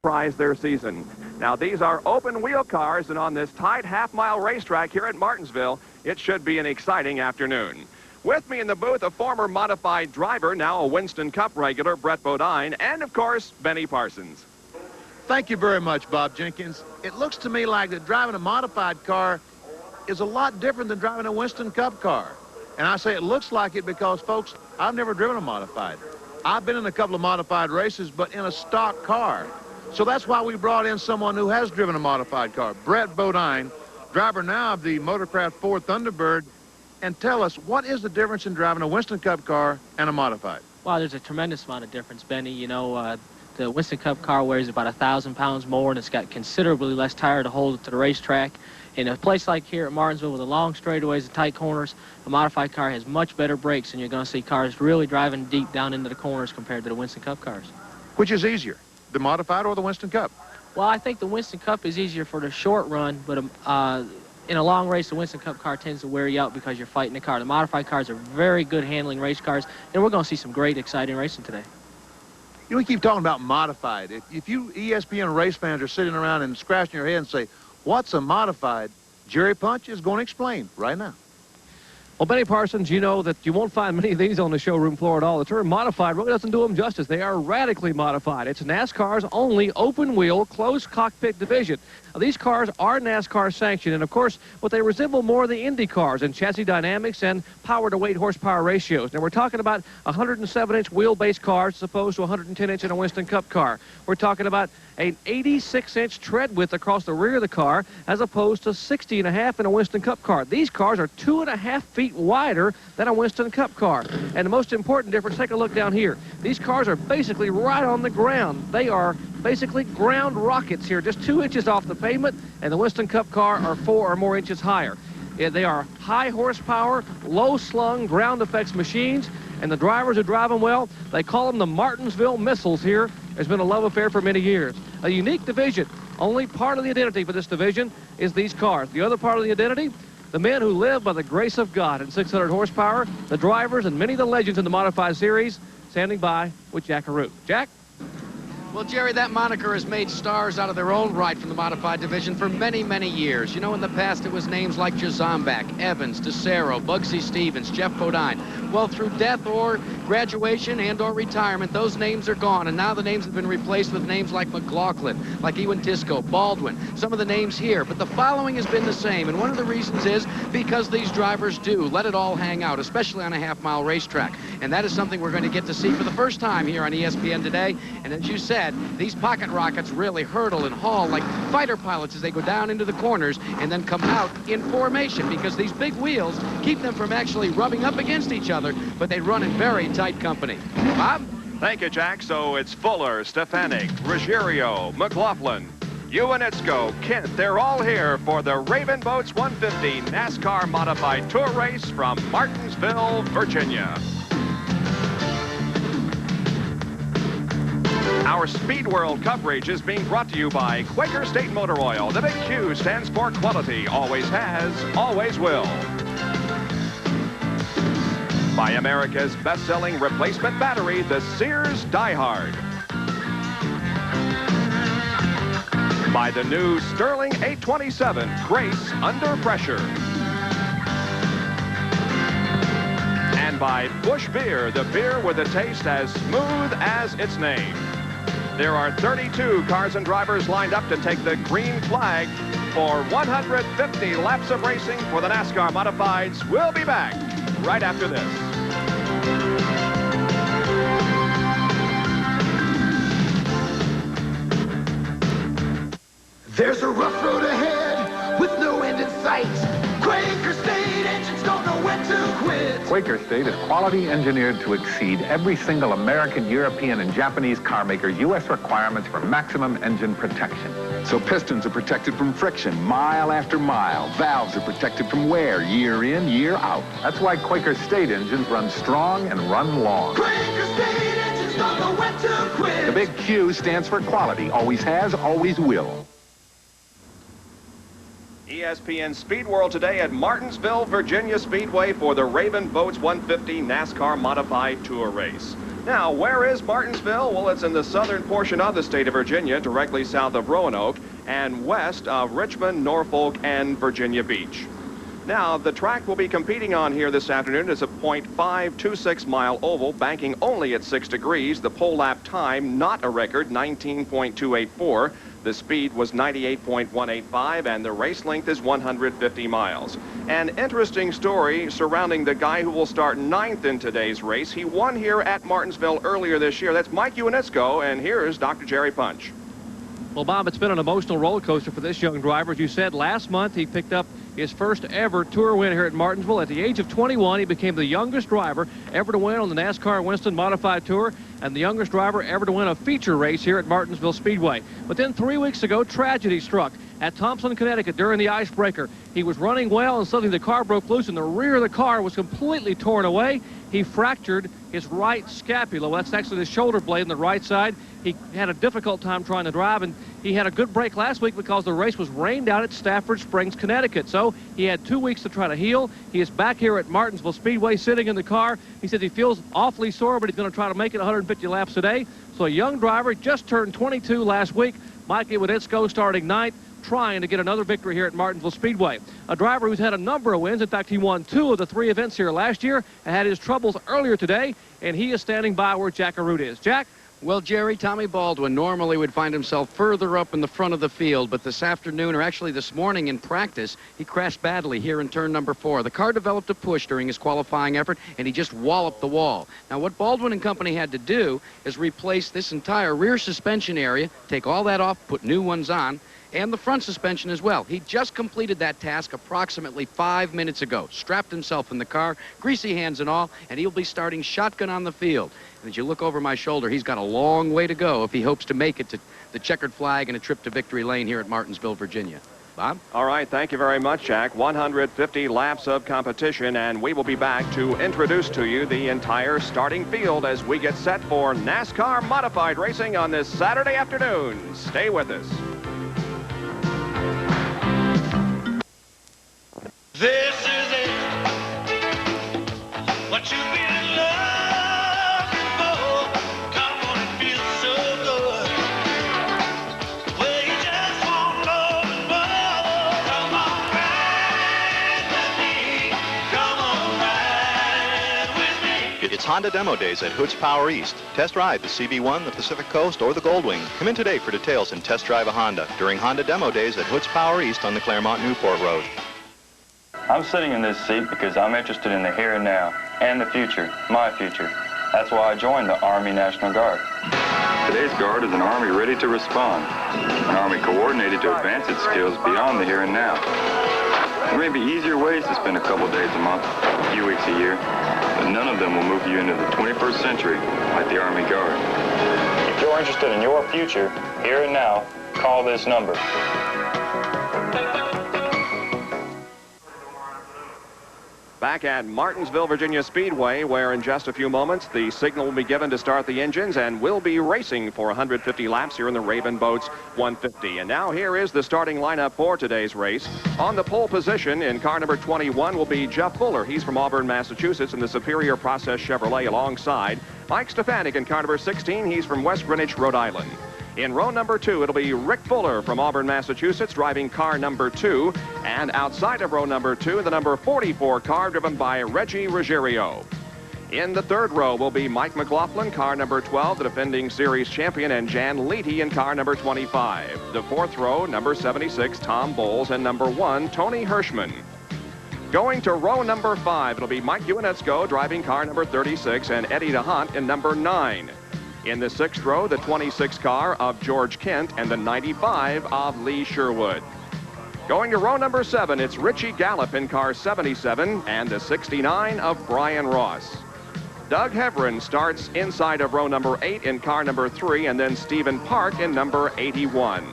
prize their season. Now, these are open-wheel cars, and on this tight half-mile racetrack here at Martinsville, it should be an exciting afternoon. With me in the booth, a former modified driver, now a Winston Cup regular, Brett Bodine, and, of course, Benny Parsons. Thank you very much, Bob Jenkins. It looks to me like that driving a modified car is a lot different than driving a Winston Cup car. And I say it looks like it because, folks, I've never driven a modified. I've been in a couple of modified races, but in a stock car. So that's why we brought in someone who has driven a modified car, Brett Bodine, driver now of the Motorcraft Ford Thunderbird. And tell us, what is the difference in driving a Winston Cup car and a modified? Well, there's a tremendous amount of difference, Benny. You know, the Winston Cup car weighs about 1,000 pounds more, and it's got considerably less tire to hold it to the racetrack. In a place like here at Martinsville with the long straightaways and tight corners, a modified car has much better brakes, and you're going to see cars really driving deep down into the corners compared to the Winston Cup cars. Which is easier, the modified or the Winston Cup? Well, I think the Winston Cup is easier for the short run, but in a long race, the Winston Cup car tends to wear you out because you're fighting the car. The modified cars are very good handling race cars, and we're going to see some great, exciting racing today. You know, we keep talking about modified. If you ESPN race fans are sitting around and scratching your head and say, what's a modified? Jerry Punch is going to explain right now. Well, Benny Parsons, you know that you won't find many of these on the showroom floor at all. The term modified really doesn't do them justice. They are radically modified. It's NASCAR's only open-wheel, closed cockpit division. Now, these cars are NASCAR sanctioned, and of course, what they resemble more the Indy cars in chassis dynamics and power-to-weight horsepower ratios. Now, we're talking about 107-inch wheelbase cars as opposed to 110-inch in a Winston Cup car. We're talking about an 86-inch tread width across the rear of the car as opposed to 60.5 in a Winston Cup car. These cars are 2.5 feet wider than a Winston Cup car. And the most important difference, take a look down here. These cars are basically right on the ground. They are basically ground rockets here, just 2 inches off the pavement, and the Winston Cup car are 4 or more inches higher. They are high horsepower, low slung ground effects machines, and the drivers who drive them well, they call them the Martinsville missiles here. There's been a love affair for many years. A unique division. Only part of the identity for this division is these cars. The other part of the identity, the men who live by the grace of God at 600 horsepower, the drivers and many of the legends in the modified series, standing by with Jack Arute. Jack? Well, Jerry, that moniker has made stars out of their own right from the modified division for many, many years. You know, in the past, it was names like Jazombek, Evans, DeCero, Bugsy Stevens, Jeff Bodine. Well, through death or graduation and or retirement, those names are gone, and now the names have been replaced with names like McLaughlin, like Ewan Tisco, Baldwin, some of the names here. But the following has been the same, and one of the reasons is because these drivers do let it all hang out, especially on a half-mile racetrack. And that is something we're going to get to see for the first time here on ESPN today. And as you said, these pocket rockets really hurtle and haul like fighter pilots as they go down into the corners and then come out in formation, because these big wheels keep them from actually rubbing up against each other, but they run in very tight company. Bob? Thank you, Jack. So it's Fuller, Stefanik, Ruggiero, McLaughlin, Ewanitsko, Kent. They're all here for the Raven Boats 150 NASCAR Modified Tour Race from Martinsville, Virginia. Our Speed World coverage is being brought to you by Quaker State Motor Oil. The big Q stands for quality, always has, always will. By America's best-selling replacement battery, the Sears Die Hard. By the new Sterling 827, Grace Under Pressure. And by Busch Beer, the beer with a taste as smooth as its name. There are 32 cars and drivers lined up to take the green flag for 150 laps of racing for the NASCAR Modifieds. We'll be back right after this. There's a rough road ahead with no end in sight. Quaker State engines don't know when to quit. Quaker State is quality engineered to exceed every single American, European, and Japanese car maker's U.S. requirements for maximum engine protection. So pistons are protected from friction mile after mile. Valves are protected from wear year in, year out. That's why Quaker State engines run strong and run long. Quaker State engines don't know when to quit. The big Q stands for quality. Always has, always will. ESPN Speed World today at Martinsville, Virginia Speedway for the Raven Boats 150 NASCAR Modified Tour Race. Now, where is Martinsville? Well, it's in the southern portion of the state of Virginia, directly south of Roanoke and west of Richmond, Norfolk, and Virginia Beach. Now, the track we'll be competing on here this afternoon is a .526-mile oval, banking only at 6 degrees. The pole lap time, not a record, 19.284. The speed was 98.185, and the race length is 150 miles. An interesting story surrounding the guy who will start 9th in today's race. He won here at Martinsville earlier this year. That's Mike Uinitsko, and here's Dr. Jerry Punch. Well, Bob, it's been an emotional roller coaster for this young driver. As you said, last month he picked up his first ever Tour win here at Martinsville. At the age of 21, he became the youngest driver ever to win on the NASCAR Winston Modified Tour and the youngest driver ever to win a feature race here at Martinsville Speedway. But then 3 weeks ago, tragedy struck at Thompson, Connecticut during the icebreaker. He was running well, and suddenly the car broke loose, and the rear of the car was completely torn away. He fractured his right scapula. Well, that's actually the shoulder blade on the right side. He had a difficult time trying to drive, and he had a good break last week because the race was rained out at Stafford Springs, Connecticut. So he had 2 weeks to try to heal. He is back here at Martinsville Speedway sitting in the car. He says he feels awfully sore, but he's going to try to make it 150 laps a day. So a young driver just turned 22 last week. Mike Uinitsko starting 9th, trying to get another victory here at Martinsville Speedway. A driver who's had a number of wins. In fact, he won 2 of the 3 events here last year and had his troubles earlier today, and he is standing by where Jack Arute is. Jack? Well, Jerry, Tommy Baldwin normally would find himself further up in the front of the field, but this afternoon, or actually this morning in practice, he crashed badly here in turn number 4. The car developed a push during his qualifying effort, and he just walloped the wall. Now, what Baldwin and company had to do is replace this entire rear suspension area, take all that off, put new ones on, and the front suspension as well. He just completed that task approximately 5 minutes ago. Strapped himself in the car, greasy hands and all, and he'll be starting shotgun on the field. And as you look over my shoulder, he's got a long way to go if he hopes to make it to the checkered flag and a trip to victory lane here at Martinsville, Virginia. Bob? All right, thank you very much, Jack. 150 laps of competition, and we will be back to introduce to you the entire starting field as we get set for NASCAR Modified Racing on this Saturday afternoon. Stay with us. This is it, what you've been looking for. Come on, it feels so good. Well, you just won't know more. Come on, ride with me. Come on, ride with me. It's Honda Demo Days at Hood's Power East. Test ride the CB1, the Pacific Coast, or the Goldwing. Come in today for details and test drive a Honda during Honda Demo Days at Hood's Power East on the Claremont-Newport Road. I'm sitting in this seat because I'm interested in the here and now and the future, my future. That's why I joined the Army National Guard. Today's Guard is an Army ready to respond, an Army coordinated to advance its skills beyond the here and now. There may be easier ways to spend a couple days a month, a few weeks a year, but none of them will move you into the 21st century like the Army Guard. If you're interested in your future, here and now, call this number. Back at Martinsville, Virginia Speedway, where in just a few moments the signal will be given to start the engines, and we'll be racing for 150 laps here in the Raven Boats 150. And now here is the starting lineup for today's race. On the pole position in car number 21 will be Jeff Fuller. He's from Auburn, Massachusetts, in the Superior Process Chevrolet, alongside Mike Stefanik in car number 16. He's from West Greenwich, Rhode Island. In row number 2, it'll be Rick Fuller from Auburn, Massachusetts, driving car number 2. And outside of row number 2, the number 44 car driven by Reggie Ruggiero. In the third row will be Mike McLaughlin, car number 12, the defending series champion, and Jan Leety in car number 25. The fourth row, number 76, Tom Bowles, and number 1, Tony Hirschman. Going to row number 5, it'll be Mike Uinitsko driving car number 36, and Eddie DeHunt in number 9. In the sixth row, the 26 car of George Kent and the 95 of Lee Sherwood. Going to row number 7, it's Richie Gallup in car 77 and the 69 of Brian Ross. Doug Heverin starts inside of row number 8 in car number 3, and then Stephen Park in number 81.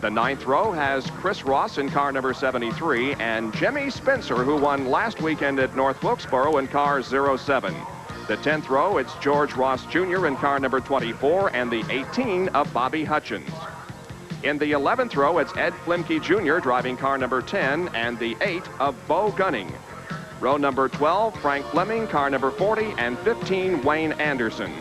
The ninth row has Chris Ross in car number 73 and Jimmy Spencer, who won last weekend at North Wilkesboro in car 07. The 10th row, it's George Ross Jr. in car number 24 and the 18 of Bobby Hutchins. In the 11th row, it's Ed Flimke Jr. driving car number 10 and the 8 of Bo Gunning. Row number 12, Frank Fleming, car number 40, and 15, Wayne Anderson.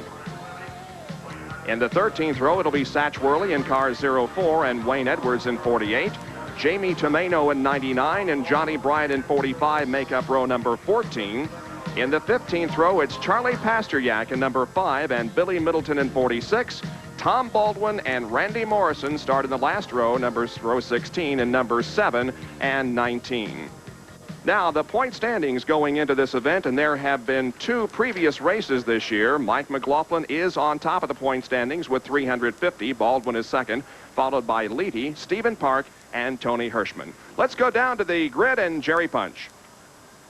In the 13th row, it'll be Satch Worley in car 04 and Wayne Edwards in 48. Jamie Tomeno in 99 and Johnny Bryant in 45 make up row number 14. In the 15th row, it's Charlie Pasteryak in number 5 and Billy Middleton in 46. Tom Baldwin and Randy Morrison start in the last row, row 16 and number 7 and 19. Now, the point standings going into this event, and there have been 2 previous races this year. Mike McLaughlin is on top of the point standings with 350. Baldwin is second, followed by Leedy, Stephen Park, and Tony Hirschman. Let's go down to the grid and Jerry Punch.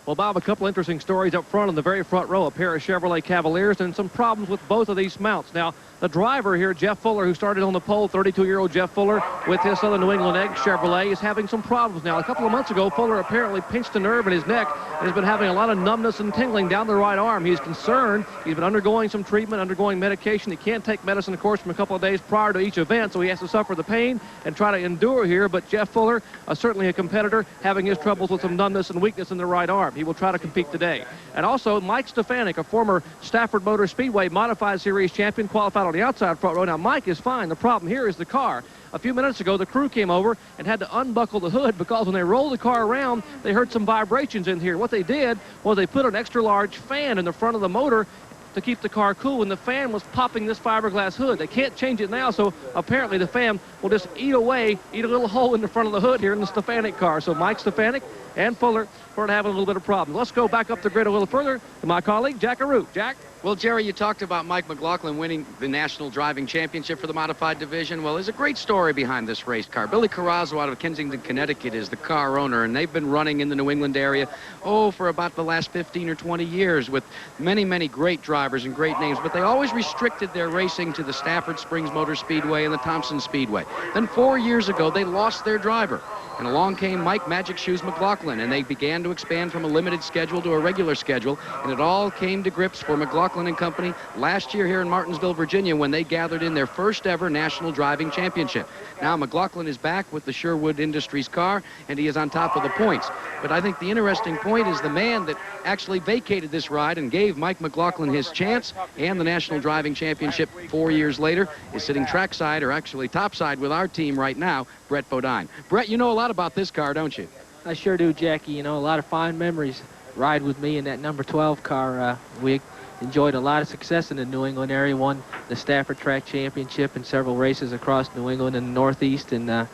Well, Bob, a couple interesting stories up front in the very front row. A pair of Chevrolet Cavaliers and some problems with both of these mounts. Now, the driver here, Jeff Fuller, who started on the pole, 32-year-old Jeff Fuller, with his Southern New England Egg Chevrolet, is having some problems now. A couple of months ago, Fuller apparently pinched a nerve in his neck and has been having a lot of numbness and tingling down the right arm. He's concerned. He's been undergoing some treatment, undergoing medication. He can't take medicine, of course, from a couple of days prior to each event, so he has to suffer the pain and try to endure here. But Jeff Fuller, certainly a competitor, having his troubles with some numbness and weakness in the right arm. He will try to compete today. And also, Mike Stefanik, a former Stafford Motor Speedway Modified Series champion, qualified on the outside front row. Now, Mike is fine. The problem here is the car. A few minutes ago, the crew came over and had to unbuckle the hood because when they rolled the car around, they heard some vibrations in here. What they did was they put an extra large fan in the front of the motor to keep the car cool, and the fan was popping this fiberglass hood. They can't change it now, so apparently the fan will just eat a little hole in the front of the hood here in the Stefanik car. So Mike Stefanik and Fuller are having a little bit of problem. Let's go back up the grid a little further to my colleague, Jack Arute. Jack? Well, Jerry, you talked about Mike McLaughlin winning the National Driving Championship for the Modified Division. Well, there's a great story behind this race car. Billy Carrazzo out of Kensington, Connecticut is the car owner, and they've been running in the New England area, for about the last 15 or 20 years with many, many great drivers and great names, but they always restricted their racing to the Stafford Springs Motor Speedway and the Thompson Speedway. Then 4 years ago, they lost their driver. And along came Mike Magic Shoes McLaughlin, and they began to expand from a limited schedule to a regular schedule, and it all came to grips for McLaughlin and Company last year here in Martinsville, Virginia, when they gathered in their first ever National Driving Championship. Now McLaughlin is back with the Sherwood Industries car, and he is on top of the points. But I think the interesting point is the man that actually vacated this ride and gave Mike McLaughlin his chance and the National Driving Championship 4 years later is sitting trackside, or actually topside with our team right now, Brett Bodine. Brett, you know a lot about this car, don't you? I sure do, Jackie. You know, a lot of fine memories ride with me in that number 12 car. We enjoyed a lot of success in the New England area, won the Stafford Track Championship and several races across New England and the Northeast. And,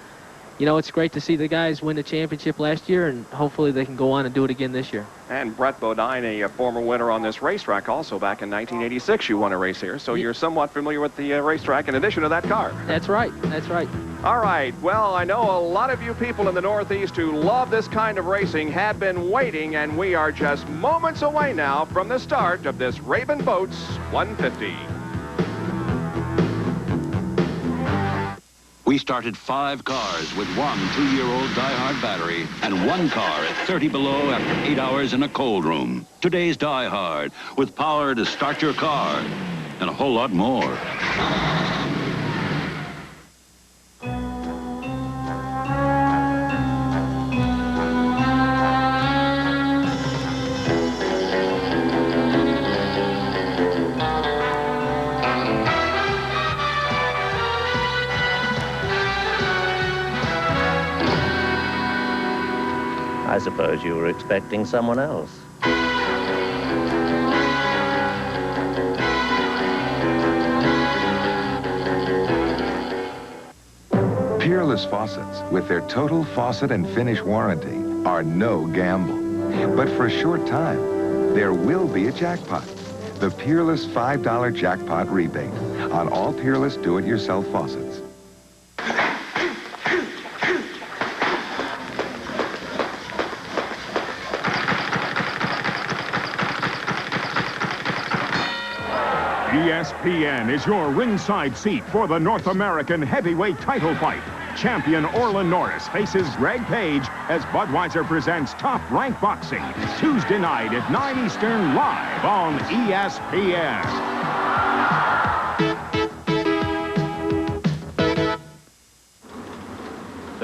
you know, it's great to see the guys win the championship last year, and hopefully they can go on and do it again this year. And Brett Bodine, a former winner on this racetrack also. Back in 1986, you won a race here, so you're somewhat familiar with the racetrack in addition to that car. That's right. That's right. All right. Well, I know a lot of you people in the Northeast who love this kind of racing have been waiting, and we are just moments away now from the start of this Raven Boats 150. We started 5 cars with one 2-year-old Die-Hard battery and 1 car at 30 below after 8 hours in a cold room. Today's Die-Hard with power to start your car and a whole lot more. I suppose you were expecting someone else. Peerless faucets, with their total faucet and finish warranty, are no gamble. But for a short time, there will be a jackpot. The Peerless $5 jackpot rebate on all Peerless do-it-yourself faucets. ESPN is your ringside seat for the North American heavyweight title fight. Champion Orlin Norris faces Greg Page as Budweiser presents Top Rank Boxing, Tuesday night at 9 Eastern, live on ESPN.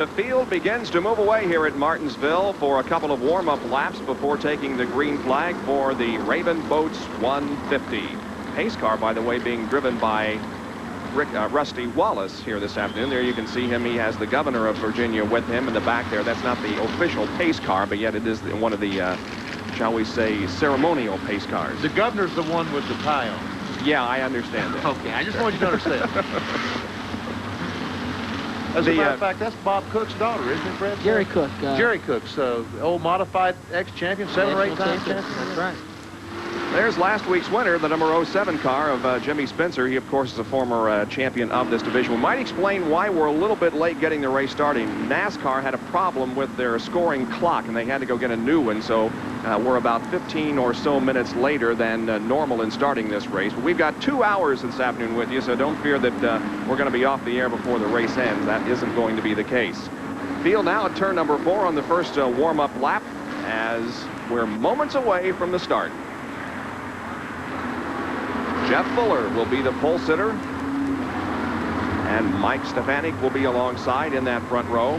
The field begins to move away here at Martinsville for a couple of warm-up laps before taking the green flag for the Raven Boats 150. Pace car, by the way, being driven by Rusty Wallace here this afternoon. There you can see him. He has the governor of Virginia with him in the back there. That's not the official pace car, but yet it is one of the, shall we say, ceremonial pace cars. The governor's the one with the tie on. Yeah, I understand that. Okay, I just want you to understand. As a matter of fact, that's Bob Cook's daughter, isn't it, Fred? Jerry Cook. Jerry Cook's old modified ex-champion, 7 or 8 times champion. That's right. There's last week's winner, the number 07 car of Jimmy Spencer. He, of course, is a former champion of this division. We might explain why we're a little bit late getting the race starting. NASCAR had a problem with their scoring clock, and they had to go get a new one. So we're about 15 or so minutes later than normal in starting this race. But we've got 2 hours this afternoon with you, so don't fear that we're going to be off the air before the race ends. That isn't going to be the case. Field now at turn number 4 on the first warm-up lap as we're moments away from the start. Jeff Fuller will be the pole sitter, and Mike Stefanik will be alongside in that front row.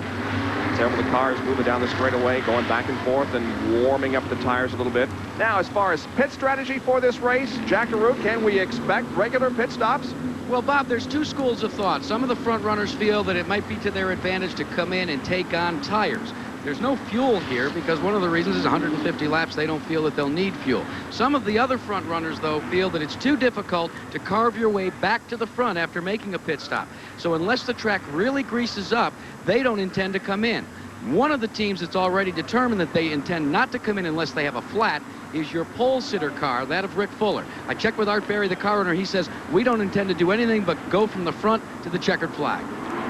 Several of the cars moving down the straightaway, going back and forth and warming up the tires a little bit. Now, as far as pit strategy for this race, Jack DeRoux, can we expect regular pit stops? Well, Bob, there's 2 schools of thought. Some of the front runners feel that it might be to their advantage to come in and take on tires. There's no fuel here because one of the reasons is 150 laps, they don't feel that they'll need fuel. Some of the other front runners, though, feel that it's too difficult to carve your way back to the front after making a pit stop. So unless the track really greases up, they don't intend to come in. One of the teams that's already determined that they intend not to come in unless they have a flat is your pole sitter car, that of Rick Fuller. I checked with Art Berry, the car owner. He says, we don't intend to do anything but go from the front to the checkered flag.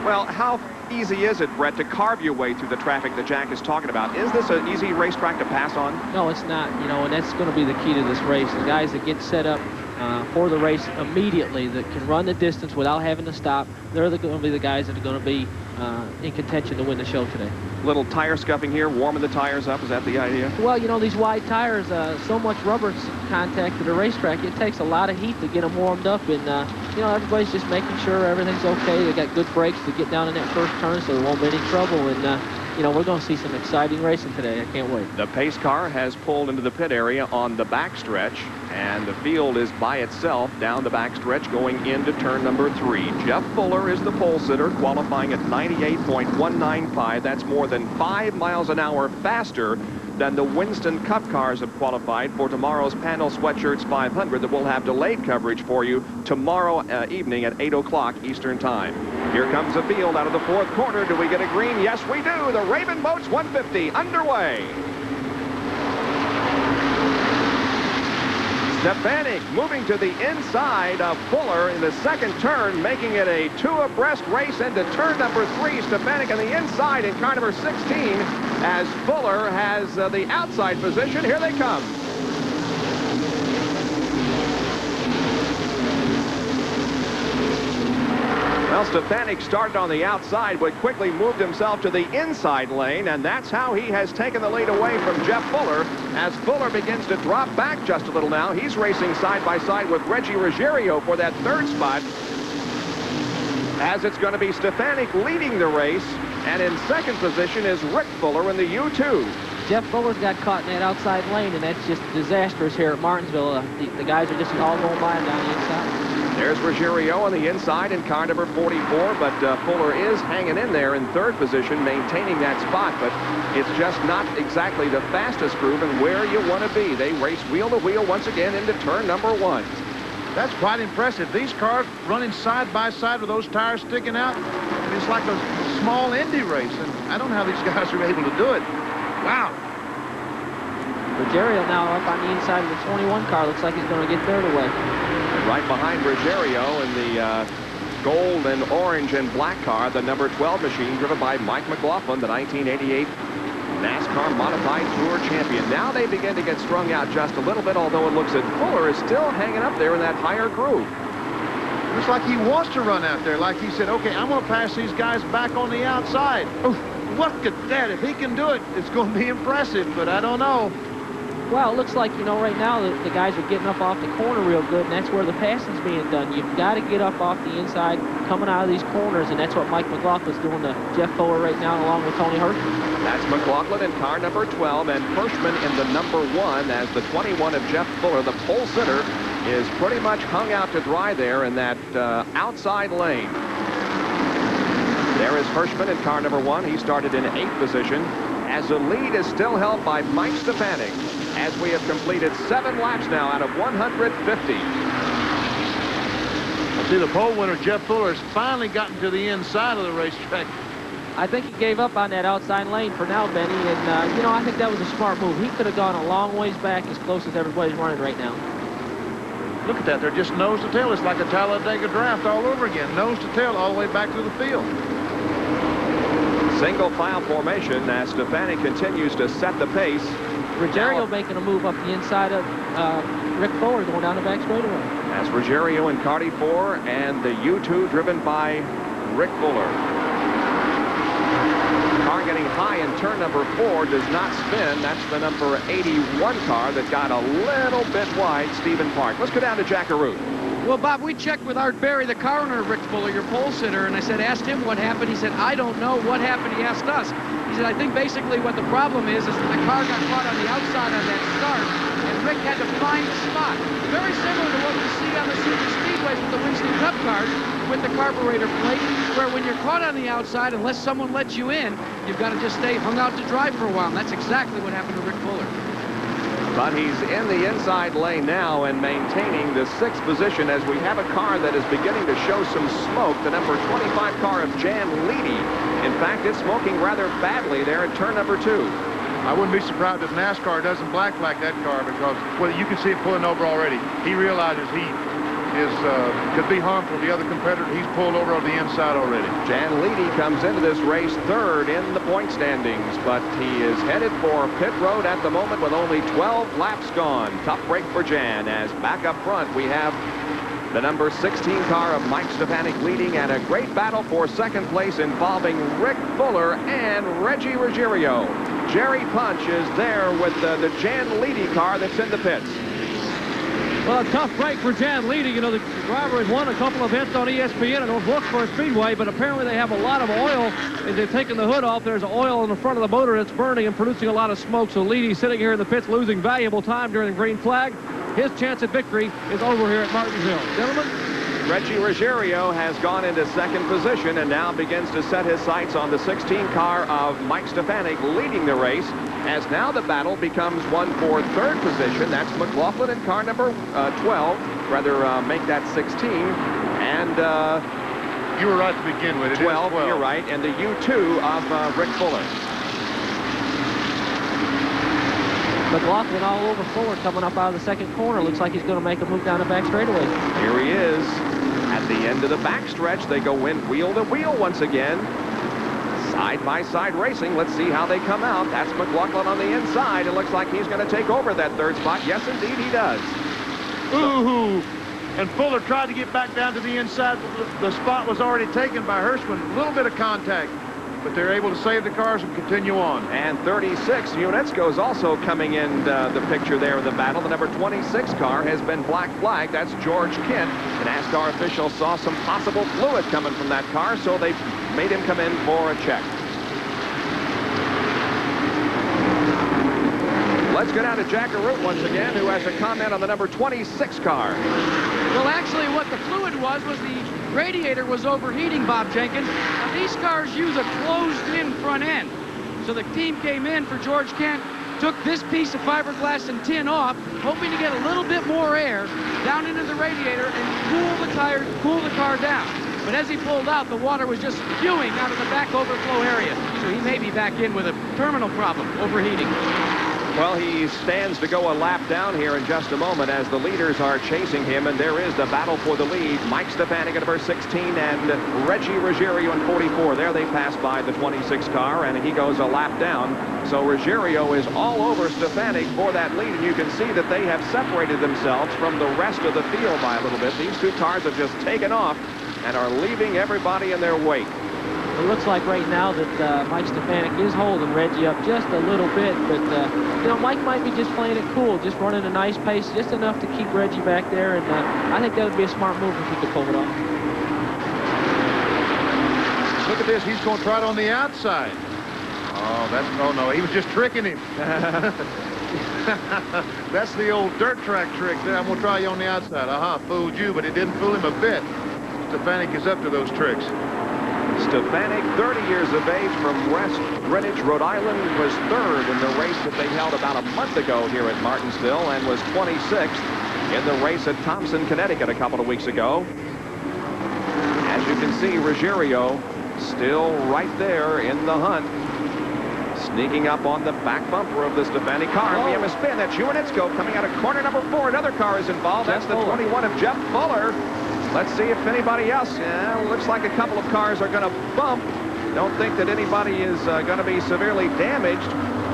Well, how easy is it, Brett, to carve your way through the traffic that Jack is talking about? Is this an easy racetrack to pass on? No, it's not, you know, and that's going to be the key to this race. The guys that get set up for the race immediately, that can run the distance without having to stop, they're going to be the guys that are going to be in contention to win the show today. Little tire scuffing here, warming the tires up, is that the idea? Well, you know, these wide tires, so much rubber contact to the racetrack, it takes a lot of heat to get them warmed up, and you know, everybody's just making sure everything's okay. They got good brakes to get down in that first turn, so there won't be any trouble, and you know, we're going to see some exciting racing today. I can't wait. The pace car has pulled into the pit area on the backstretch, and the field is by itself down the backstretch going into turn number 3. Jeff Fuller is the pole sitter, qualifying at 98.195. That's more than 5 miles an hour faster than the Winston Cup cars have qualified for tomorrow's Panel Sweatshirts 500 that will have delayed coverage for you tomorrow evening at 8 o'clock Eastern Time. Here comes the field out of the 4th corner. Do we get a green? Yes, we do. The Raven Boats 150 underway. Stefanik moving to the inside of Fuller in the second turn, making it a 2 abreast race into turn number 3. Stefanik on the inside in car number 16 as Fuller has the outside position. Here they come. Well, Stefanik started on the outside, but quickly moved himself to the inside lane, and that's how he has taken the lead away from Jeff Fuller. As Fuller begins to drop back just a little now, he's racing side by side with Reggie Ruggiero for that 3rd spot, as it's going to be Stefanik leading the race, and in 2nd position is Rick Fuller in the U2. Jeff Fuller's got caught in that outside lane, and that's just disastrous here at Martinsville. The guys are just all going by him down the inside. There's Ruggiero on the inside in car number 44, but Fuller is hanging in there in 3rd position, maintaining that spot, but it's just not exactly the fastest groove and where you want to be. They race wheel to wheel once again into turn number 1. That's quite impressive. These cars running side by side with those tires sticking out, and it's like a small Indy race, and I don't know how these guys are able to do it. Wow. Ruggiero now up on the inside of the 21 car. Looks like he's going to get 3rd away. Right behind Ruggiero in the gold and orange and black car, the number 12 machine driven by Mike McLaughlin, the 1988 NASCAR Modified Tour champion. Now they begin to get strung out just a little bit, although it looks that Fuller is still hanging up there in that higher groove. Looks like he wants to run out there. Like he said, okay, I'm going to pass these guys back on the outside. Oh, look at that. If he can do it, it's going to be impressive, but I don't know. Well, it looks like, you know, right now the guys are getting up off the corner real good, and that's where the passing's being done. You've got to get up off the inside coming out of these corners, and that's what Mike McLaughlin's doing to Jeff Fuller right now along with Tony Hirschman. That's McLaughlin in car number 12, and Hirschman in the number 1 as the 21 of Jeff Fuller, the pole sitter, is pretty much hung out to dry there in that outside lane. There is Hirschman in car number 1. He started in 8th position, as the lead is still held by Mike Stefanik, as we have completed 7 laps now out of 150. See, the pole winner, Jeff Fuller, has finally gotten to the inside of the racetrack. I think he gave up on that outside lane for now, Benny, and, you know, I think that was a smart move. He could have gone a long ways back as close as everybody's running right now. Look at that. They're just nose to tail. It's like a Talladega draft all over again. Nose to tail all the way back to the field. Single file formation as Stefanik continues to set the pace. Ruggiero making a move up the inside of Rick Fuller going down the back straightaway. As Ruggiero in car 4 and the U2 driven by Rick Fuller. Car getting high in turn number 4 does not spin. That's the number 81 car that got a little bit wide, Stephen Park. Let's go down to Jackaroo. Well, Bob, we checked with Art Berry, the car owner of Rick Fuller, your pole sitter, and I said, asked him what happened. He said, I don't know what happened. He asked us. He said, I think basically what the problem is that the car got caught on the outside on that start, and Rick had to find the spot. Very similar to what we see on the super speedways with the Winston Cup cars with the carburetor plate, where when you're caught on the outside, unless someone lets you in, you've got to just stay hung out to dry for a while. And that's exactly what happened to Rick Fuller. But he's in the inside lane now and maintaining the 6th position as we have a car that is beginning to show some smoke. The number 25 car of Jan Leedy. In fact, it's smoking rather badly there at turn number 2. I wouldn't be surprised if NASCAR doesn't black flag that car because, well, you can see it pulling over already. He realizes he could be harmful to the other competitor. He's pulled over on the inside already. Jan Leedy comes into this race 3rd in the point standings, but he is headed for pit road at the moment with only 12 laps gone. Tough break for Jan, as back up front we have the number 16 car of Mike Stefanik leading, and a great battle for 2nd place involving Rick Fuller and Reggie Ruggiero. Jerry Punch is there with the Jan Leedy car that's in the pits. Well, a tough break for Jan Leedy. You know, the driver has won a couple of events on ESPN and Wilkesboro Speedway, but apparently they have a lot of oil. As they've taken the hood off, there's oil in the front of the motor that's burning and producing a lot of smoke. So Leedy sitting here in the pits losing valuable time during the green flag. His chance at victory is over here at Martinsville. Gentlemen. Reggie Ruggiero has gone into 2nd position and now begins to set his sights on the 16 car of Mike Stefanik leading the race, as now the battle becomes one for 3rd position. That's McLaughlin in car number 12, make that 16. And you were right to begin with. It 12, you're right, and the U2 of Rick Fuller. McLaughlin all over Fuller coming up out of the 2nd corner. Looks like he's going to make a move down the back straightaway. Here he is. At the end of the backstretch, they go in wheel to wheel once again. Side-by-side racing. Let's see how they come out. That's McLaughlin on the inside. It looks like he's going to take over that 3rd spot. Yes, indeed, he does. Ooh! And Fuller tried to get back down to the inside. The spot was already taken by Hirschman. A little bit of contact, but they're able to save the cars and continue on. And 36 units goes also coming in the picture there of the battle. The number 26 car has been black flagged. That's George Kent. The NASCAR officials saw some possible fluid coming from that car, so they made him come in for a check. Let's go down to Jackaroo once again, who has a comment on the number 26 car. Well, actually, what the fluid was the radiator was overheating, Bob Jenkins. Now, these cars use a closed-in front end. So the team came in for George Kent, took this piece of fiberglass and tin off, hoping to get a little bit more air down into the radiator and cool the car down. But as he pulled out, the water was just spewing out of the back overflow area. So he may be back in with a terminal problem, overheating. Well, he stands to go a lap down here in just a moment as the leaders are chasing him, and there is the battle for the lead. Mike Stefanik at number 16 and Reggie Ruggiero in 44. There they pass by the 26 car, and he goes a lap down. So Ruggiero is all over Stefanik for that lead, and you can see that they have separated themselves from the rest of the field by a little bit. These 2 cars have just taken off and are leaving everybody in their wake. It looks like right now that Mike Stefanik is holding Reggie up just a little bit, but you know, Mike might be just playing it cool, just running a nice pace, just enough to keep Reggie back there, and I think that would be a smart move if he could pull it off. Look at this. He's going to try it on the outside. Oh, no, he was just tricking him. That's the old dirt track trick there. I'm going to try you on the outside. Fooled you, but it didn't fool him a bit. Stefanik is up to those tricks. Stefanik, 30 years of age, from West Greenwich, Rhode Island, was third in the race that they held about a month ago here at Martinsville, and was 26th in the race at Thompson, Connecticut a couple of weeks ago. As you can see, Ruggiero still right there in the hunt, sneaking up on the back bumper of the Stefanik car. We have a spin. That's Juanitsko coming out of corner number 4. Another car is involved. That's the 21 of Jeff Fuller. Let's see if anybody else. Looks like a couple of cars are going to bump. Don't think that anybody is going to be severely damaged.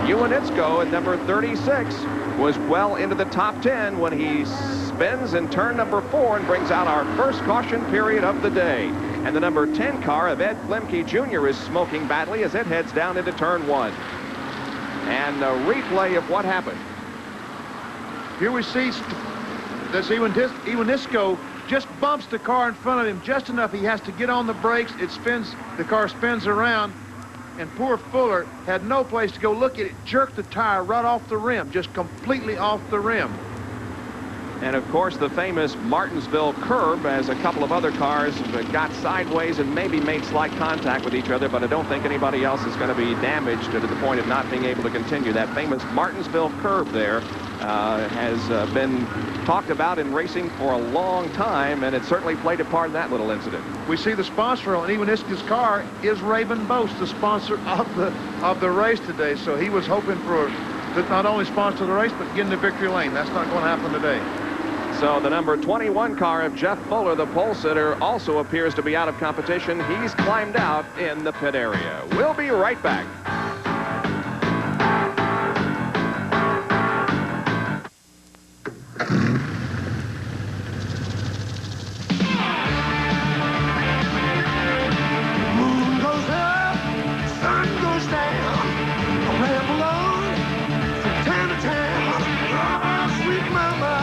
Juanitsko at number 36 was well into the top 10 when he spins in turn number 4 and brings out our first caution period of the day. And the number 10 car of Ed Flemke Jr. is smoking badly as it heads down into turn 1. And a replay of what happened. Here we see that Juanitsko just bumps the car in front of him just enough. He has to get on the brakes. It spins. The car spins around. And poor Fuller had no place to go. Look at it. Jerked the tire right off the rim. Just completely off the rim. And, of course, the famous Martinsville curb, as a couple of other cars got sideways and maybe made slight contact with each other, but I don't think anybody else is going to be damaged to the point of not being able to continue. That famous Martinsville curb there has been talked about in racing for a long time, and it certainly played a part in that little incident. We see the sponsor on Juanitsko's car is Raven Boast, the sponsor of the race today. So he was hoping for not only sponsor the race, but get in the victory lane. That's not going to happen today. So the number 21 car of Jeff Fuller, the pole sitter, also appears to be out of competition. He's climbed out in the pit area. We'll be right back. Moon goes up, sun goes down. I ramble on from town to town. Oh, sweet mama,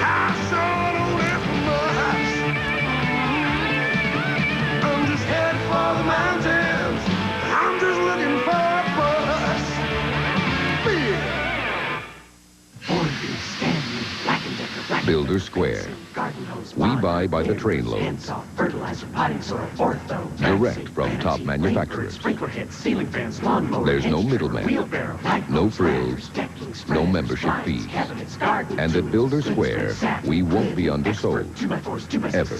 I sure don't have much. I'm just headed for the mountains. I'm just looking for a bus. Builder Square. We buy by the trainload. Direct from top manufacturers. There's no middleman, no frills, no membership fees. And at Builder Square, we won't be undersold. Ever.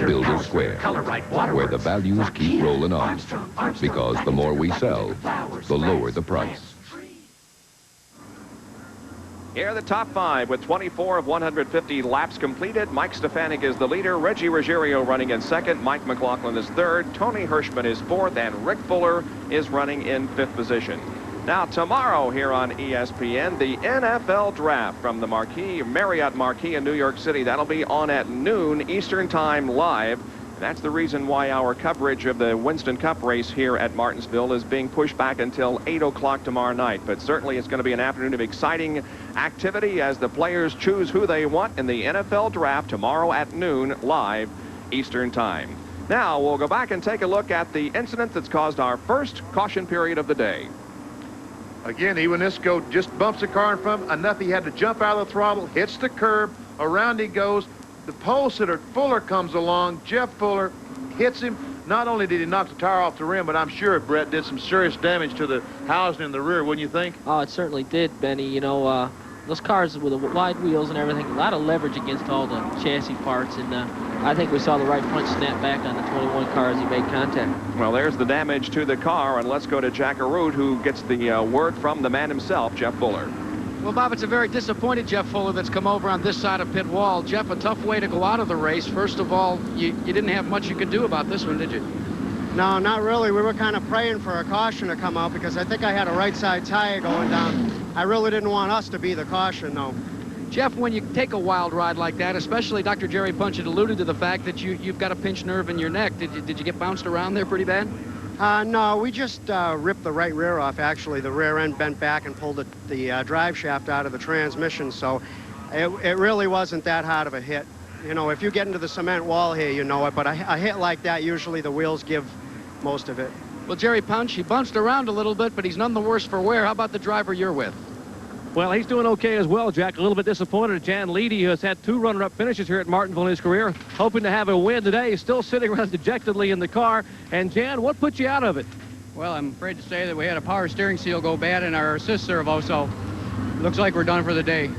Builder Square, where the values keep rolling on. Because the more we sell, the lower the price. Here are the top 5 with 24 of 150 laps completed. Mike Stefanik is the leader. Reggie Ruggiero running in second. Mike McLaughlin is third. Tony Hirschman is fourth. And Rick Fuller is running in 5th position. Now, tomorrow here on ESPN, the NFL Draft from the Marriott Marquis in New York City. That'll be on at noon Eastern Time live. And that's the reason why our coverage of the Winston Cup race here at Martinsville is being pushed back until 8 o'clock tomorrow night. But certainly it's going to be an afternoon of exciting activity as the players choose who they want in the NFL Draft tomorrow at noon live Eastern Time. Now we'll go back and take a look at the incident that's caused our first caution period of the day. Again, Juanitsko just bumps the car in front of him enough he had to jump out of the throttle, hits the curb, around he goes. The pole sitter, Fuller, comes along. Jeff Fuller hits him. Not only did he knock the tire off the rim, but I'm sure Brett did some serious damage to the housing in the rear, wouldn't you think? Oh, it certainly did, Benny. You know, those cars with the wide wheels and everything, a lot of leverage against all the chassis parts, and I think we saw the right front snap back on the 21 car as he made contact. Well, there's the damage to the car, and let's go to Jack Arute, who gets the word from the man himself, Jeff Fuller. Well, Bob, it's a very disappointed Jeff Fuller that's come over on this side of pit wall. Jeff, a tough way to go out of the race. First of all, you didn't have much you could do about this one, did you? No, not really. We were kind of praying for a caution to come out because I think I had a right side tire going down. I really didn't want us to be the caution, though. Jeff, when you take a wild ride like that, especially Dr. Jerry Punch had alluded to the fact that you've got a pinched nerve in your neck. Did you get bounced around there pretty bad? No, we just ripped the right rear off. Actually, the rear end bent back and pulled the drive shaft out of the transmission, so it really wasn't that hard of a hit. You know, if you get into the cement wall here, you know it, but a hit like that, usually the wheels give most of it. Well, Jerry Punch, he bounced around a little bit, but he's none the worse for wear. How about the driver you're with? Well, he's doing okay as well, Jack. A little bit disappointed. Jan Leedy, who has had 2 runner-up finishes here at Martinsville in his career, hoping to have a win today. He's still sitting around dejectedly in the car. And, Jan, what put you out of it? Well, I'm afraid to say that we had a power steering seal go bad in our assist servo, so looks like we're done for the day.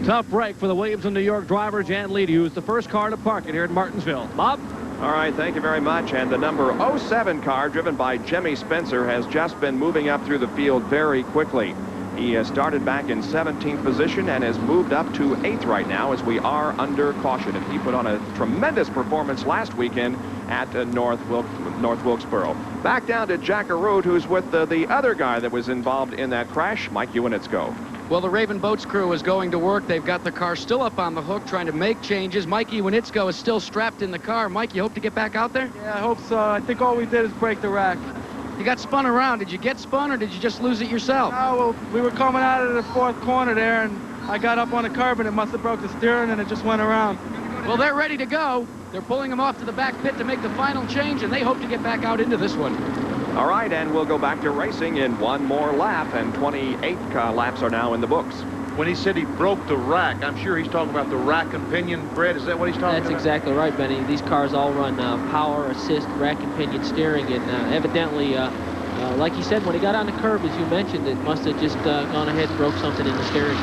Tough break for the Williamson, New York driver, Jan Leedy, who's the first car to park it here at Martinsville. Bob? All right, thank you very much. And the number 07 car, driven by Jimmy Spencer, has just been moving up through the field very quickly. He started back in 17th position and has moved up to 8th right now as we are under caution. And he put on a tremendous performance last weekend at North Wilkesboro. Back down to Jack Arute, who's with the other guy that was involved in that crash, Mike Uinitsko. Well, the Raven Boats crew is going to work. They've got the car still up on the hook, trying to make changes. Mikey Winitsko is still strapped in the car. Mike, you hope to get back out there? Yeah, I hope so. I think all we did is break the rack. You got spun around. Did you get spun, or did you just lose it yourself? No, well, we were coming out of the 4th corner there, and I got up on the curb, and it must have broke the steering, and it just went around. Well, they're ready to go. They're pulling him off to the back pit to make the final change, and they hope to get back out into this one. All right, and we'll go back to racing in one more lap, and 28 laps are now in the books. When he said he broke the rack, I'm sure he's talking about the rack and pinion, Fred. Is that what he's talking about? That's exactly right, Benny. These cars all run power, assist, rack and pinion steering, and evidently, like he said, when he got on the curb, as you mentioned, it must have just gone ahead and broke something in the steering.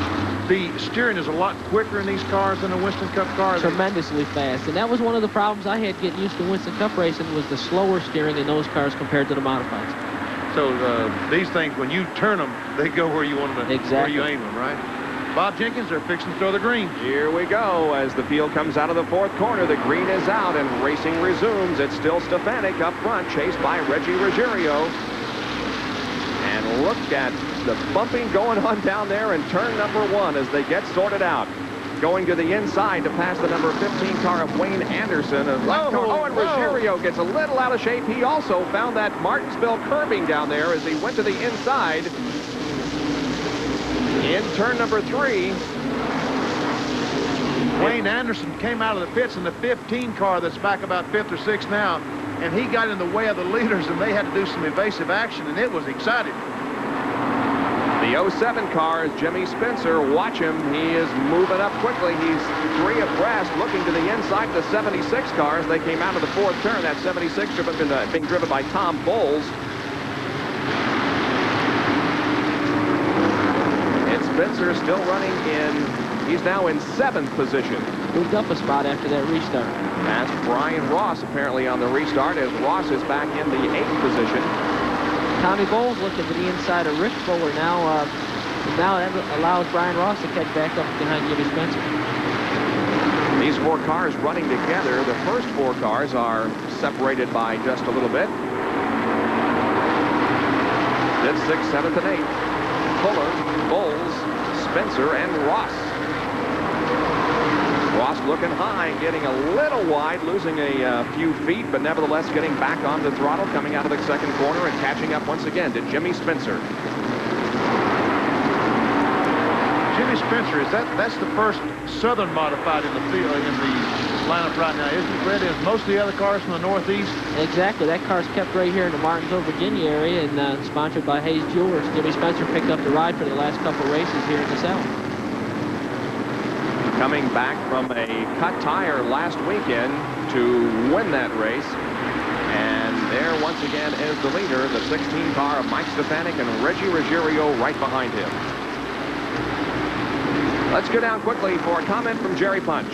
The steering is a lot quicker in these cars than the Winston Cup cars. Tremendously fast, and that was one of the problems I had getting used to Winston Cup racing, was the slower steering in those cars compared to the modifieds. So these things, when you turn them, they go where you want them to, exactly. where you aim them, right? Bob Jenkins, they're fixing to throw the green. Here we go as the field comes out of the 4th corner. The green is out and racing resumes. It's still Stefanik up front, chased by Reggie Ruggiero. And look at the bumping going on down there in turn number 1 as they get sorted out. Going to the inside to pass the number 15 car of Wayne Anderson. And Ruggiero gets a little out of shape. He also found that Martinsville curbing down there as he went to the inside. In turn number 3. Wayne Anderson came out of the pits in the 15 car that's back about 5th or 6th now, and he got in the way of the leaders, and they had to do some evasive action, and it was exciting. The 07 car is Jimmy Spencer. Watch him. He is moving up quickly. He's 3 abreast, looking to the inside. The 76 cars, they came out of the 4th turn. That 76 being driven by Tom Bowles. Spencer still running in, he's now in 7th position. Moved up a spot after that restart. That's Brian Ross apparently on the restart as Ross is back in the 8th position. Tommy Bowles looking to the inside of Rick Fuller now. Now that allows Brian Ross to catch back up behind Jimmy Spencer. These 4 cars running together. The first 4 cars are separated by just a little bit. 5th, 6th, 7th, and 8th. Fuller, Bowles, Spencer, and Ross. Ross looking high, getting a little wide, losing a few feet, but nevertheless getting back on the throttle, coming out of the 2nd corner and catching up once again to Jimmy Spencer. Jimmy Spencer, that's the first Southern modified in the field in the lineup right now, isn't it, Fred? Is most of the other cars from the Northeast? Exactly. That car's kept right here in the Martinsville, Virginia area, and sponsored by Hayes Jewelers. Jimmy Spencer picked up the ride for the last couple races here in the South. Coming back from a cut tire last weekend to win that race. And there once again is the leader, the 16 car of Mike Stefanik and Reggie Ruggiero right behind him. Let's go down quickly for a comment from Jerry Punch.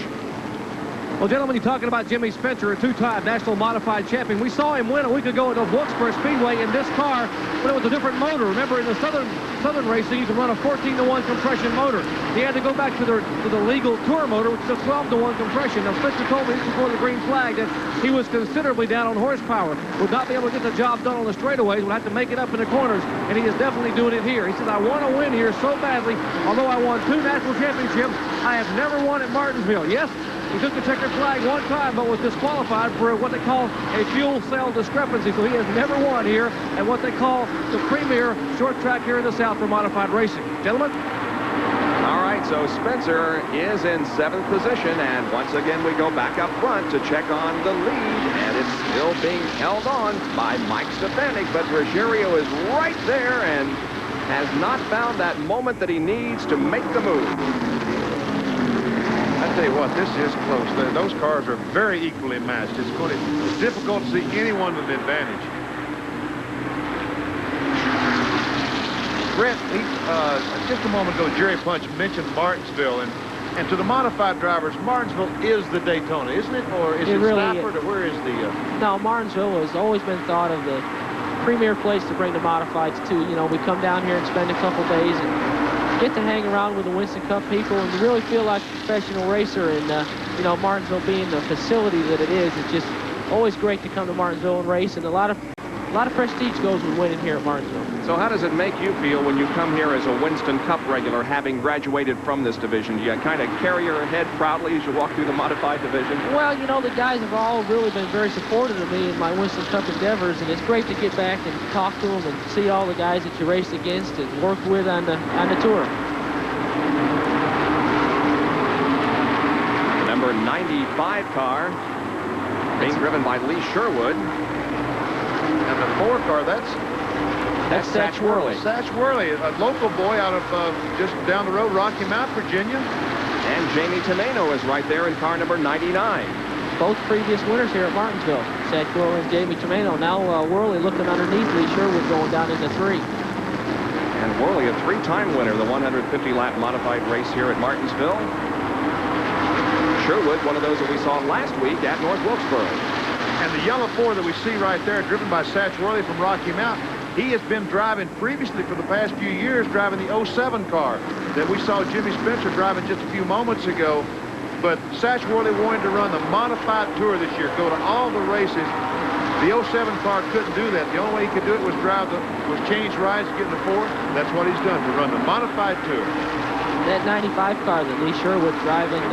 Well, gentlemen, you're talking about Jimmy Spencer, a two-time national modified champion. We saw him win a week ago at the Wilkesboro Speedway in this car, but it was a different motor. Remember, in the Southern racing, you can run a 14-to-1 compression motor. He had to go back to the legal tour motor, which is a 12-to-1 compression. Now, Spencer told me before the green flag that he was considerably down on horsepower. Would not be able to get the job done on the straightaways. Would have to make it up in the corners, and he is definitely doing it here. He says, I want to win here so badly. Although I won 2 national championships, I have never won at Martinsville. Yes, he took the checkered flag one time, but was disqualified for what they call a fuel cell discrepancy. So he has never won here at what they call the premier short track here in the South for modified racing. Gentlemen? All right, so Spencer is in 7th position, and once again we go back up front to check on the lead, and it's still being held on by Mike Stefanik, but Ruggiero is right there and has not found that moment that he needs to make the move. I tell you what, this is close. Those cars are very equally matched. It's difficult to see anyone with an advantage. Brent, just a moment ago, Jerry Punch mentioned Martinsville, and to the modified drivers, Martinsville is the Daytona, isn't it? Or is it really Stafford, or where is the... No, Martinsville has always been thought of the premier place to bring the modifieds to. You know, we come down here and spend a couple days and get to hang around with the Winston Cup people and really feel like a professional racer. And, you know, Martinsville being the facility that it is, it's just always great to come to Martinsville and race, and a lot of prestige goes with winning here at Martinsville. So how does it make you feel when you come here as a Winston Cup regular, having graduated from this division? Do you kind of carry your head proudly as you walk through the modified division? Well, you know, the guys have all really been very supportive of me in my Winston Cup endeavors, and it's great to get back and talk to them and see all the guys that you raced against and work with on the tour. The number 95 car being driven by Lee Sherwood. And the 4 car, that's Satch Worley. Satch Worley, a local boy out of just down the road, Rocky Mount, Virginia. And Jamie Teneno is right there in car number 99. Both previous winners here at Martinsville, Satch Worley and Jamie Teneno. Now Worley looking underneath Lee Sherwood going down into 3. And Worley, a 3-time winner, the 150-lap modified race here at Martinsville. Sherwood, one of those that we saw last week at North Wilkesboro. And the yellow 4 that we see right there, driven by Satch Worley from Rocky Mount, he has been driving previously for the past few years, driving the 07 car that we saw Jimmy Spencer driving just a few moments ago. But Satch Worley wanted to run the modified tour this year, go to all the races. The 07 car couldn't do that. The only way he could do it was change rides, get in the 4. That's what he's done, to run the modified tour. That 95 car that Lee Sherwood's driving,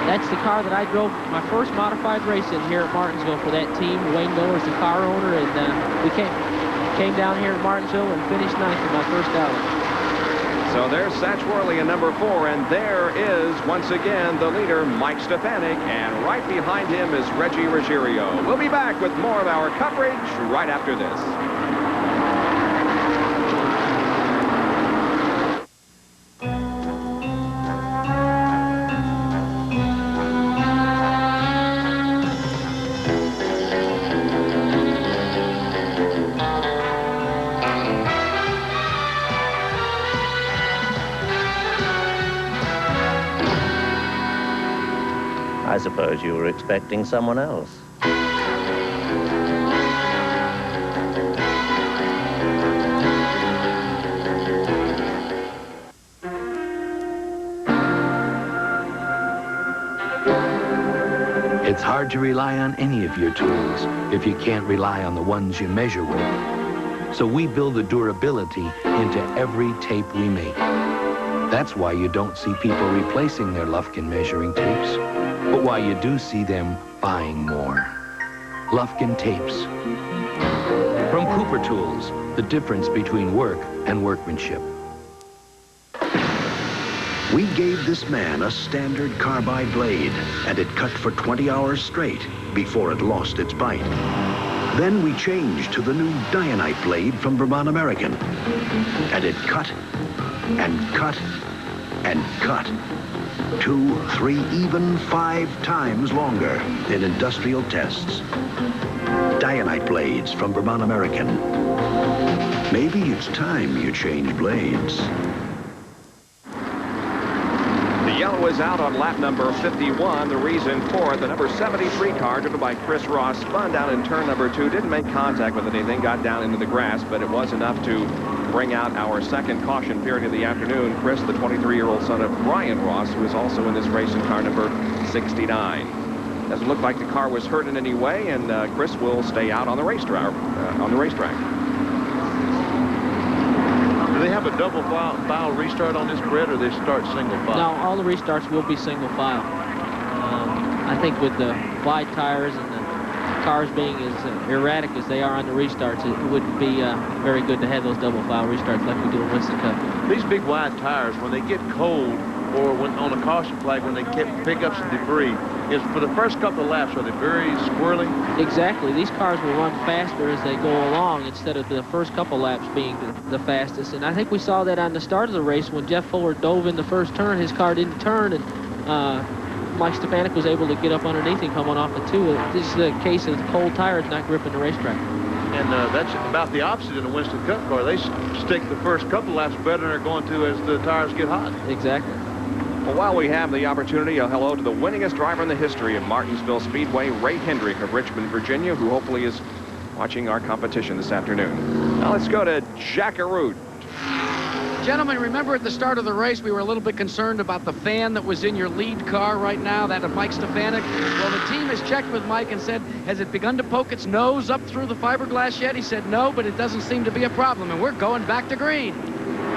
that's the car that I drove my first modified race in here at Martinsville for that team. Wayne Miller's the car owner, and we came down here at Martinsville and finished 9th in my first outing. So there's Satch Worley in number 4, and there is, once again, the leader, Mike Stefanik, and right behind him is Reggie Ruggiero. We'll be back with more of our coverage right after this. I suppose you were expecting someone else. It's hard to rely on any of your tools if you can't rely on the ones you measure with. So we build the durability into every tape we make. That's why you don't see people replacing their Lufkin measuring tapes, but why you do see them buying more. Lufkin tapes. From Cooper Tools, the difference between work and workmanship. We gave this man a standard carbide blade, and it cut for 20 hours straight before it lost its bite. Then we changed to the new Dianite blade from Vermont American, and it cut and cut and cut. 2, 3, even 5 times longer in industrial tests. Dianite blades from Vermont American. Maybe it's time you change blades. The yellow was out on lap number 51. The reason for it, the number 73 car driven by Chris Ross spun down in turn number 2, didn't make contact with anything, got down into the grass, but it was enough to bring out our second caution period of the afternoon. Chris, the 23-year-old son of Brian Ross, who is also in this race in car number 69. Doesn't look like the car was hurt in any way, and Chris will stay out on the racetrack. Do they have a double file restart on this, Brett, or they start single file? No, all the restarts will be single file. I think with the wide tires and the cars being as erratic as they are on the restarts, it wouldn't be very good to have those double file restarts like we do in Winston Cup. These big wide tires, when they get cold or when on a caution flag, when they pick up some debris, is for the first couple of laps, are they very squirrely? Exactly. These cars will run faster as they go along instead of the first couple laps being the fastest. And I think we saw that on the start of the race when Jeff Fuller dove in the first turn. His car didn't turn, and Mike Stefanik was able to get up underneath him coming off the 2. This is the case of cold tires not gripping the racetrack. And that's about the opposite in the Winston Cup car. They stick the first couple laps better than they're going to as the tires get hot. Exactly. Well, while we have the opportunity, a hello to the winningest driver in the history of Martinsville Speedway, Ray Hendrick of Richmond, Virginia, who hopefully is watching our competition this afternoon. Now let's go to Jackaroo. Gentlemen, remember at the start of the race, we were a little bit concerned about the fan that was in your lead car right now, that of Mike Stefanik. Well, the team has checked with Mike and said, has it begun to poke its nose up through the fiberglass yet? He said no, but it doesn't seem to be a problem, and we're going back to green.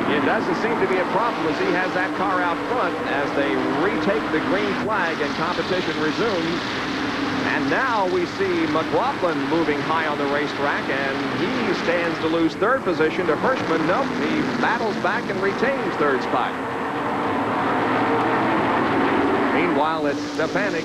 It doesn't seem to be a problem as he has that car out front as they retake the green flag and competition resumes. And now we see McLaughlin moving high on the racetrack, and he stands to lose third position to Hirschman. Nope, he battles back and retains third spot. Meanwhile, it's Stefanik.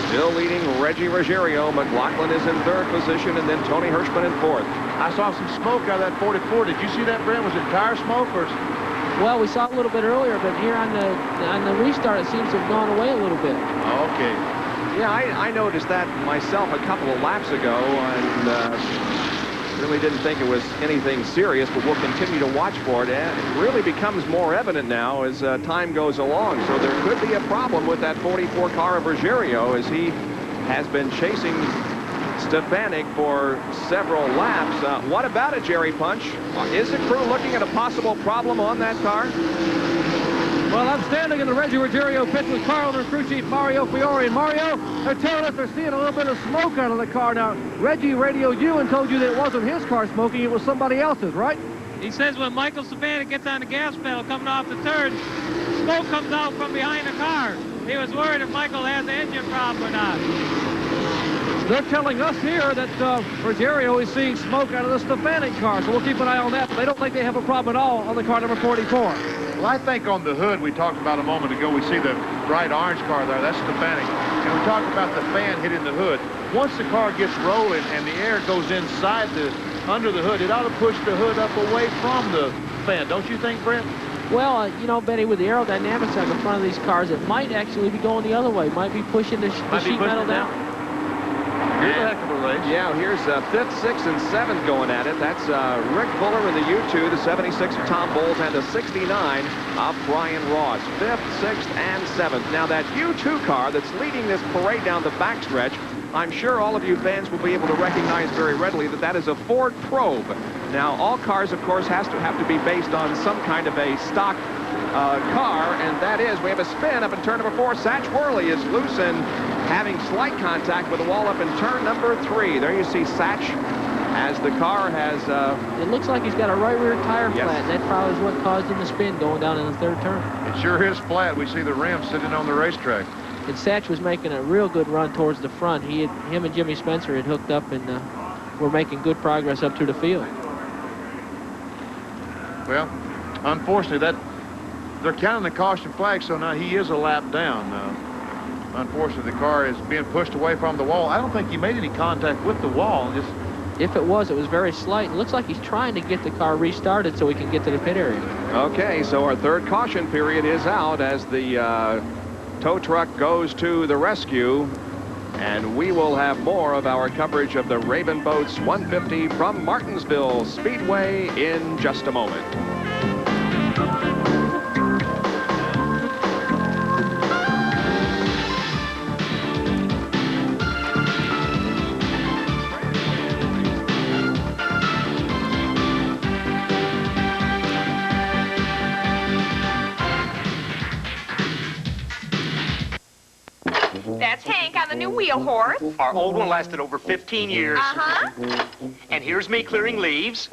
Still leading Reggie Ruggiero. McLaughlin is in third position, and then Tony Hirschman in fourth. I saw some smoke out of that 44. Did you see that, Brent? Was it tire smoke or? Well, we saw it a little bit earlier, but here on the restart, it seems to have gone away a little bit. Okay. Yeah, I noticed that myself a couple of laps ago, and really didn't think it was anything serious, but we'll continue to watch for it. And it really becomes more evident now as time goes along. So there could be a problem with that 44 car of Ruggiero as he has been chasing Stefanik for several laps. What about it, Jerry Punch? Is the crew looking at a possible problem on that car? Well, I'm standing in the Reggie Ruggiero pit with car owner and crew chief Mario Fiore. And Mario, they're telling us they're seeing a little bit of smoke out of the car now. Reggie radioed you and told you that it wasn't his car smoking, it was somebody else's, right? He says when Michael Stefanik gets on the gas pedal coming off the turn, smoke comes out from behind the car. He was worried if Michael has an engine problem or not. They're telling us here that Ruggiero is seeing smoke out of the Stefanik car, so we'll keep an eye on that. But they don't think they have a problem at all on the car number 44. Well, I think on the hood we talked about a moment ago, we see the bright orange car there. That's Stefanik. And we talked about the fan hitting the hood. Once the car gets rolling and the air goes inside under the hood, it ought to push the hood up away from the fan. Don't you think, Brent? Well, you know, Benny, with the aerodynamics on the front of these cars, it might actually be going the other way. Might be pushing the sheet metal down. Here's a heck of a race. Yeah, here's 5th, 6th, and 7th going at it. That's Rick Fuller in the U2, the 76 of Tom Bowles, and the 69 of Brian Ross. 5th, 6th, and 7th. Now, that U2 car that's leading this parade down the backstretch, I'm sure all of you fans will be able to recognize very readily that that is a Ford Probe. Now, all cars, of course, have to be based on some kind of a stock car, and that is, we have a spin up in turn number 4. Satch Worley is loose and having slight contact with the wall up in turn number 3. There you see Satch as the car has... It looks like he's got a right rear tire flat. That probably is what caused him to spin going down in the third turn. It sure is flat. We see the rim sitting on the racetrack. And Satch was making a real good run towards the front. Him and Jimmy Spencer had hooked up and were making good progress up through the field. Well, unfortunately, they're counting the caution flag, so now he is a lap down. Unfortunately, the car is being pushed away from the wall. I don't think he made any contact with the wall. If it was very slight. It looks like he's trying to get the car restarted so he can get to the pit area. Okay, so our third caution period is out as the tow truck goes to the rescue. And we will have more of our coverage of the Raven Boats 150 from Martinsville Speedway in just a moment. That's Hank on the new wheel horse. Our old one lasted over 15 years. Uh-huh. And here's me clearing leaves.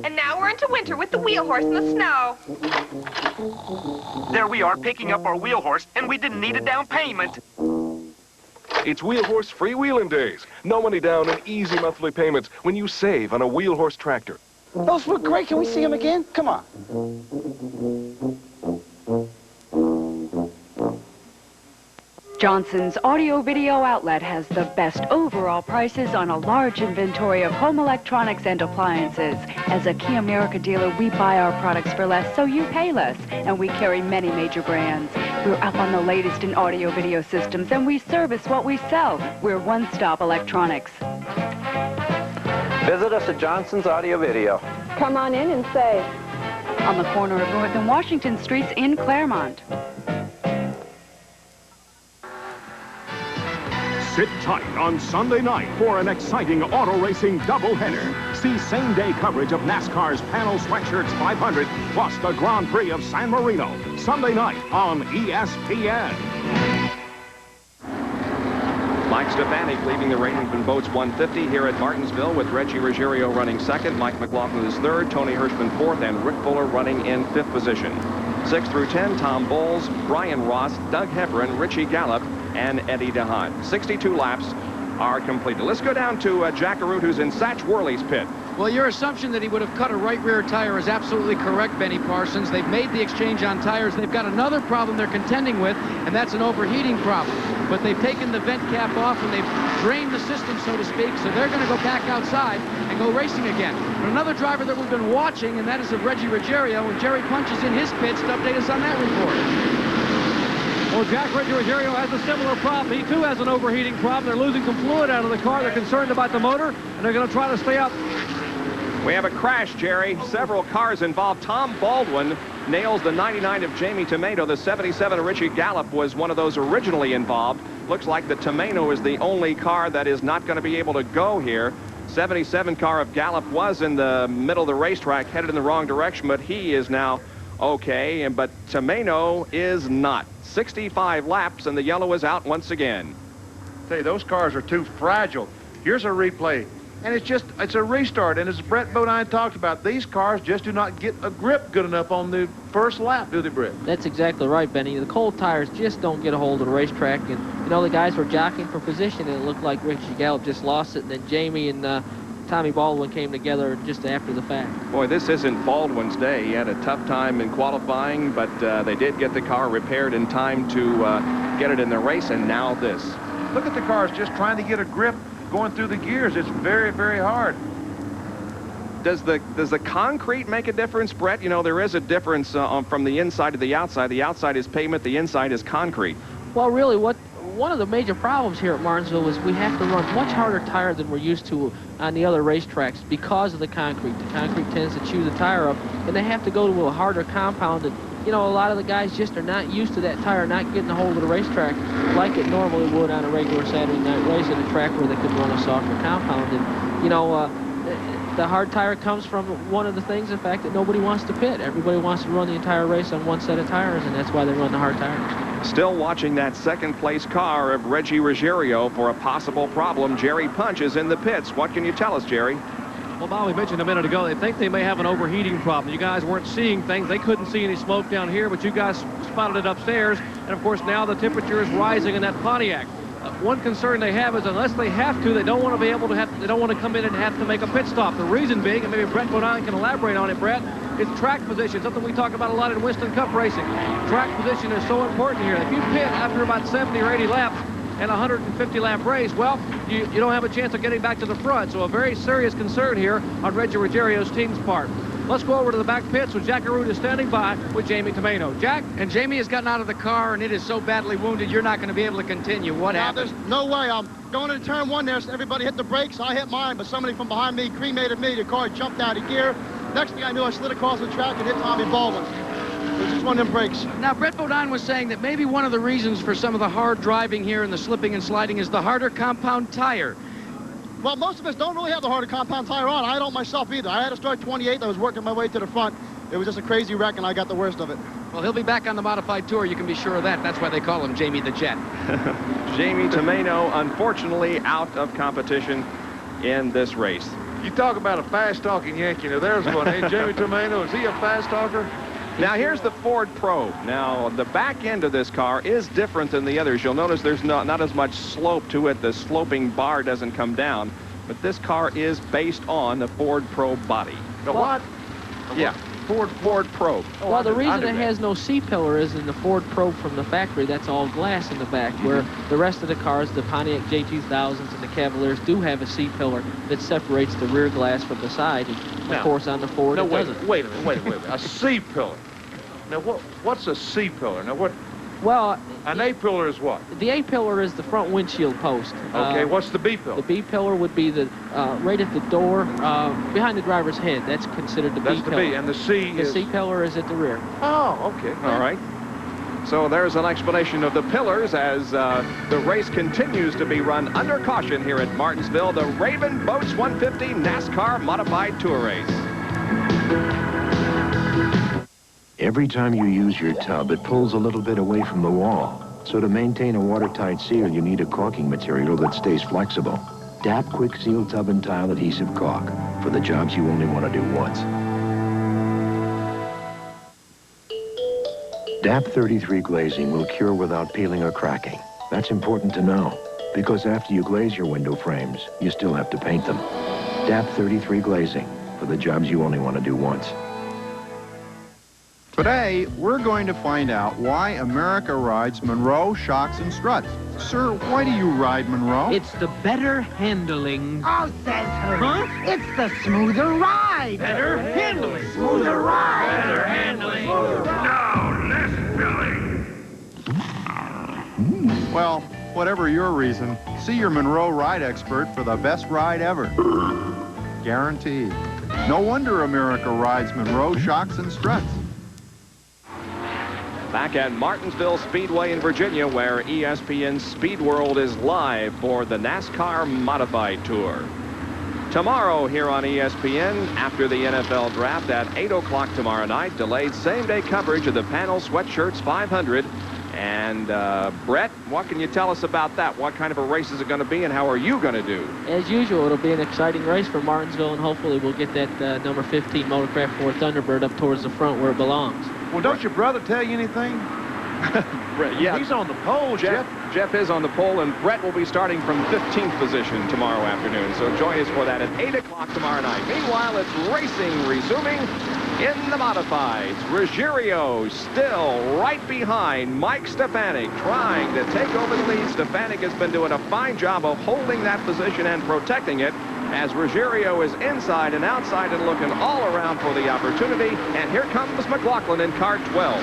And now we're into winter with the wheel horse in the snow. There we are picking up our wheel horse, and we didn't need a down payment. It's Wheel Horse freewheeling days. No money down and easy monthly payments when you save on a Wheel Horse tractor. Those were great. Can we see them again? Come on. Johnson's Audio Video Outlet has the best overall prices on a large inventory of home electronics and appliances. As a Key America dealer, we buy our products for less, so you pay less. And we carry many major brands. We're up on the latest in audio video systems, and we service what we sell. We're one-stop electronics. Visit us at Johnson's Audio Video. Come on in and say. On the corner of North and Washington Streets in Claremont. Sit tight on Sunday night for an exciting auto racing doubleheader. See same-day coverage of NASCAR's Panel Sweatshirts 500 plus the Grand Prix of San Marino. Sunday night on ESPN. Mike Stefanik leaving the Raven Boats 150 here at Martinsville with Reggie Ruggiero running second, Mike McLaughlin is third, Tony Hirschman fourth, and Rick Fuller running in fifth position. 6 through 10, Tom Bowles, Brian Ross, Doug Hebron, Richie Gallup, and Eddie DeHaan. 62 laps are completed. Let's go down to Jack Arute, who's in Satch Worley's pit. Well, your assumption that he would have cut a right rear tire is absolutely correct, Benny Parsons. They've made the exchange on tires. They've got another problem they're contending with, and that's an overheating problem. But they've taken the vent cap off, and they've drained the system, so to speak, so they're going to go back outside and go racing again. But another driver that we've been watching, and that is of Reggie Ruggiero, and Jerry Punch is in his pits to update us on that report. Well, Reggie Ruggiero has a similar problem. He, too, has an overheating problem. They're losing some fluid out of the car. They're concerned about the motor, and they're going to try to stay up. We have a crash, Jerry. Several cars involved. Tom Baldwin nails the 99 of Jamie Tomato. The 77 of Richie Gallup was one of those originally involved. Looks like the Tomato is the only car that is not going to be able to go here. 77 car of Gallup was in the middle of the racetrack, headed in the wrong direction, but he is now okay, but Tomato is not. 65 laps, and the yellow is out once again. Hey, those cars are too fragile. Here's a replay, and it's a restart, and as Brett Bodine talked about, these cars just do not get a grip good enough on the first lap, do they, Brett? That's exactly right, Benny. The cold tires just don't get a hold of the racetrack, and, you know, the guys were jockeying for position, and it looked like Richie Gallup just lost it, and then Jamie and Tommy Baldwin came together just after the fact. Boy, this isn't Baldwin's day. He had a tough time in qualifying, but they did get the car repaired in time to get it in the race, and now this. Look at the cars just trying to get a grip going through the gears. It's very, very hard. Does the concrete make a difference, Brett? You know, there is a difference from the inside to the outside. The outside is pavement, the inside is concrete. Well, really, one of the major problems here at Martinsville is we have to run much harder tire than we're used to on the other racetracks because of the concrete. The concrete tends to chew the tire up, and they have to go to a harder compound. And, you know, a lot of the guys just are not used to that tire not getting a hold of the racetrack like it normally would on a regular Saturday night race at a track where they could run a softer compound. And, you know, the hard tire comes from one of the things, the fact that nobody wants to pit. Everybody wants to run the entire race on one set of tires, and that's why they run the hard tires. Still watching that second-place car of Reggie Ruggiero for a possible problem. Jerry Punch is in the pits. What can you tell us, Jerry? Well, Bob, we mentioned a minute ago, they think they may have an overheating problem. You guys weren't seeing things. They couldn't see any smoke down here, but you guys spotted it upstairs. And, of course, now the temperature is rising in that Pontiac. One concern they have is unless they have to, they don't want to be able to they don't want to come in and have to make a pit stop. The reason being, and maybe Brett Bodine can elaborate on it, Brett, is track position, something we talk about a lot in Winston Cup racing. Track position is so important here. If you pit after about 70 or 80 laps and a 150-lap race, well, you don't have a chance of getting back to the front. So a very serious concern here on Reggie Ruggiero's team's part. Let's go over to the back pits with Jack Arute is standing by with Jamie Tomeno. Jack? And Jamie has gotten out of the car, and it is so badly wounded, you're not going to be able to continue. What happened? There's no way. I'm going into turn one there, so everybody hit the brakes. I hit mine, but somebody from behind me cremated me. The car jumped out of gear. Next thing I knew, I slid across the track and hit Tommy Baldwin. It was just one of them breaks. Now, Brett Bodine was saying that maybe one of the reasons for some of the hard driving here and the slipping and sliding is the harder compound tire. Well, most of us don't really have the harder compound tire on. I don't myself either. I had to start 28th. I was working my way to the front. It was just a crazy wreck, and I got the worst of it. Well, he'll be back on the modified tour. You can be sure of that. That's why they call him Jamie the Jet. Jamie Tomeno, unfortunately, out of competition in this race. You talk about a fast-talking Yankee. Now, there's one. Hey, Jamie Tomeno, is he a fast talker? Now, here's the Ford Probe. Now, the back end of this car is different than the others. You'll notice there's not as much slope to it. The sloping bar doesn't come down. But this car is based on the Ford Probe body. The what? Yeah, Ford Probe. Oh, well, the reason it has no C-pillar is in the Ford Probe from the factory, that's all glass in the back, where the rest of the cars, the Pontiac J2000s and the Cavaliers, do have a C-pillar that separates the rear glass from the side. And of course, on the Ford, it doesn't. Wait a minute. A C-pillar. Now, what's a C-pillar? Now, what? Well, an A-pillar is what? The A-pillar is the front windshield post. Okay, what's the B-pillar? The B-pillar would be the right at the door, behind the driver's head. That's considered the B-pillar. That's the B, and the C is... The C-pillar is at the rear. Oh, okay. All right. So there's an explanation of the pillars as the race continues to be run under caution here at Martinsville, the Raven Boats 150 NASCAR Modified Tour Race. Every time you use your tub, it pulls a little bit away from the wall. So to maintain a watertight seal, you need a caulking material that stays flexible. DAP Quick Seal Tub and Tile Adhesive Caulk for the jobs you only want to do once. DAP 33 glazing will cure without peeling or cracking. That's important to know, because after you glaze your window frames, you still have to paint them. DAP 33 glazing for the jobs you only want to do once. Today, we're going to find out why America rides Monroe shocks and struts. Sir, why do you ride Monroe? It's the better handling. Oh, says her. Huh? It's the smoother ride. Better handling. Smoother ride. Better handling. Now, less billing. Well, whatever your reason, see your Monroe ride expert for the best ride ever. Guaranteed. No wonder America rides Monroe shocks and struts. Back at Martinsville Speedway in Virginia, where ESPN Speed World is live for the NASCAR Modified Tour. Tomorrow here on ESPN, after the NFL draft at 8 o'clock tomorrow night, delayed same-day coverage of the Panel Sweatshirts 500. And Brett, what can you tell us about that? What kind of a race is it going to be, and how are you going to do? As usual, it'll be an exciting race for Martinsville, and hopefully we'll get that number 15 Motorcraft 4 Thunderbird up towards the front where it belongs. Well, don't your brother tell you anything? Yeah. He's on the pole, Jeff. Jeff is on the pole, and Brett will be starting from 15th position tomorrow afternoon. So join us for that at 8 o'clock tomorrow night. Meanwhile, it's racing resuming in the modifieds. Ruggiero still right behind Mike Stefanik, trying to take over the lead. Stefanik has been doing a fine job of holding that position and protecting it, as Ruggiero is inside and outside and looking all around for the opportunity. And here comes McLaughlin in car 12.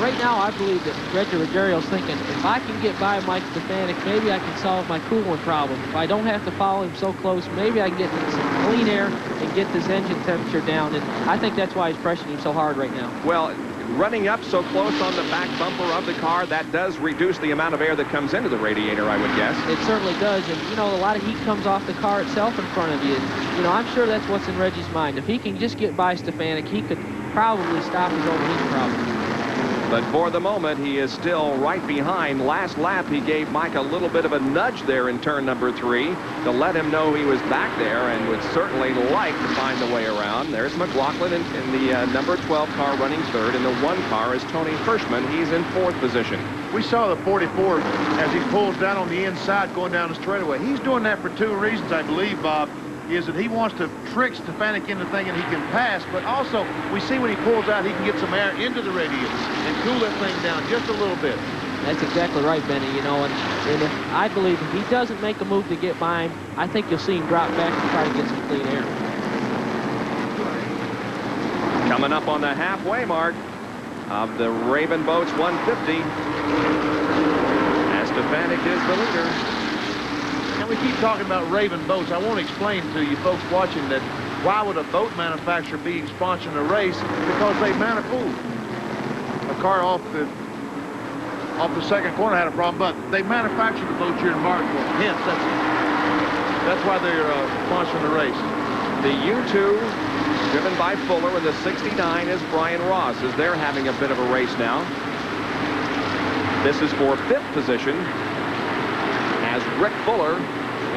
Right now, I believe that Reggie Ruggiero's thinking, if I can get by Mike Stefanik, maybe I can solve my coolant problem. If I don't have to follow him so close, maybe I can get some clean air and get this engine temperature down. And I think that's why he's pressuring him so hard right now. Well, running up so close on the back bumper of the car, that does reduce the amount of air that comes into the radiator, I would guess. It certainly does. And, you know, a lot of heat comes off the car itself in front of you. And, you know, I'm sure that's what's in Reggie's mind. If he can just get by Stefanik, he could probably stop his overheating problem. But for the moment, he is still right behind. Last lap, he gave Mike a little bit of a nudge there in turn number 3 to let him know he was back there and would certainly like to find the way around. There's McLaughlin in the number 12 car running third. In the 1 car is Tony Hirschman. He's in 4th position. We saw the 44 as he pulls down on the inside going down the straightaway. He's doing that for 2 reasons, I believe, Bob. Is that he wants to trick Stefanik into thinking he can pass, but also we see when he pulls out, he can get some air into the radiator and cool that thing down just a little bit. That's exactly right, Benny. You know, and if, I believe if he doesn't make a move to get by him, I think you'll see him drop back and try to get some clean air. Coming up on the halfway mark of the Raven Boats 150. As Stefanik is the leader. And we keep talking about Raven Boats. I want to explain to you folks watching that why would a boat manufacturer be sponsoring a race? Because they manifold. A car off the second corner had a problem, but they manufacture the boats here in Martinsville. Hence, that's why they're sponsoring the race. The U2, driven by Fuller with the 69, is Brian Ross, as they're having a bit of a race now. This is for 5th position, as Rick Fuller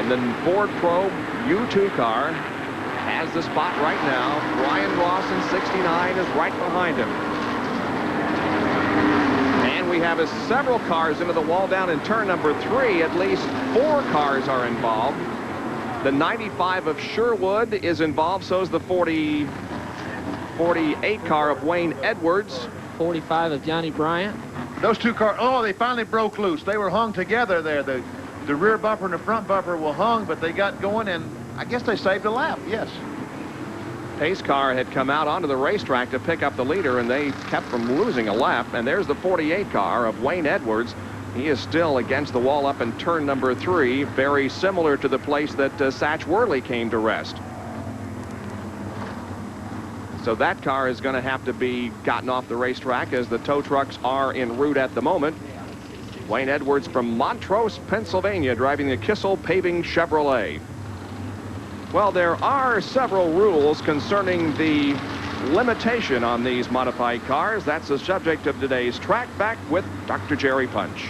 in the Ford Probe U2 car has the spot right now. Brian Ross in 69 is right behind him. And we have several cars into the wall down in turn number 3. At least 4 cars are involved. The 95 of Sherwood is involved, so is the 48 car of Wayne Edwards. 45 of Johnny Bryant. Those 2 cars, oh, they finally broke loose. They were hung together there. The rear bumper and the front bumper were hung, but they got going, and I guess they saved a lap, yes. Pace car had come out onto the racetrack to pick up the leader, and they kept from losing a lap. And there's the 48 car of Wayne Edwards. He is still against the wall up in turn number 3, very similar to the place that Satch Worley came to rest. So that car is going to have to be gotten off the racetrack, as the tow trucks are en route at the moment. Wayne Edwards from Montrose, Pennsylvania, driving the Kissel Paving Chevrolet. Well, there are several rules concerning the limitation on these modified cars. That's the subject of today's Track Back with Dr. Jerry Punch.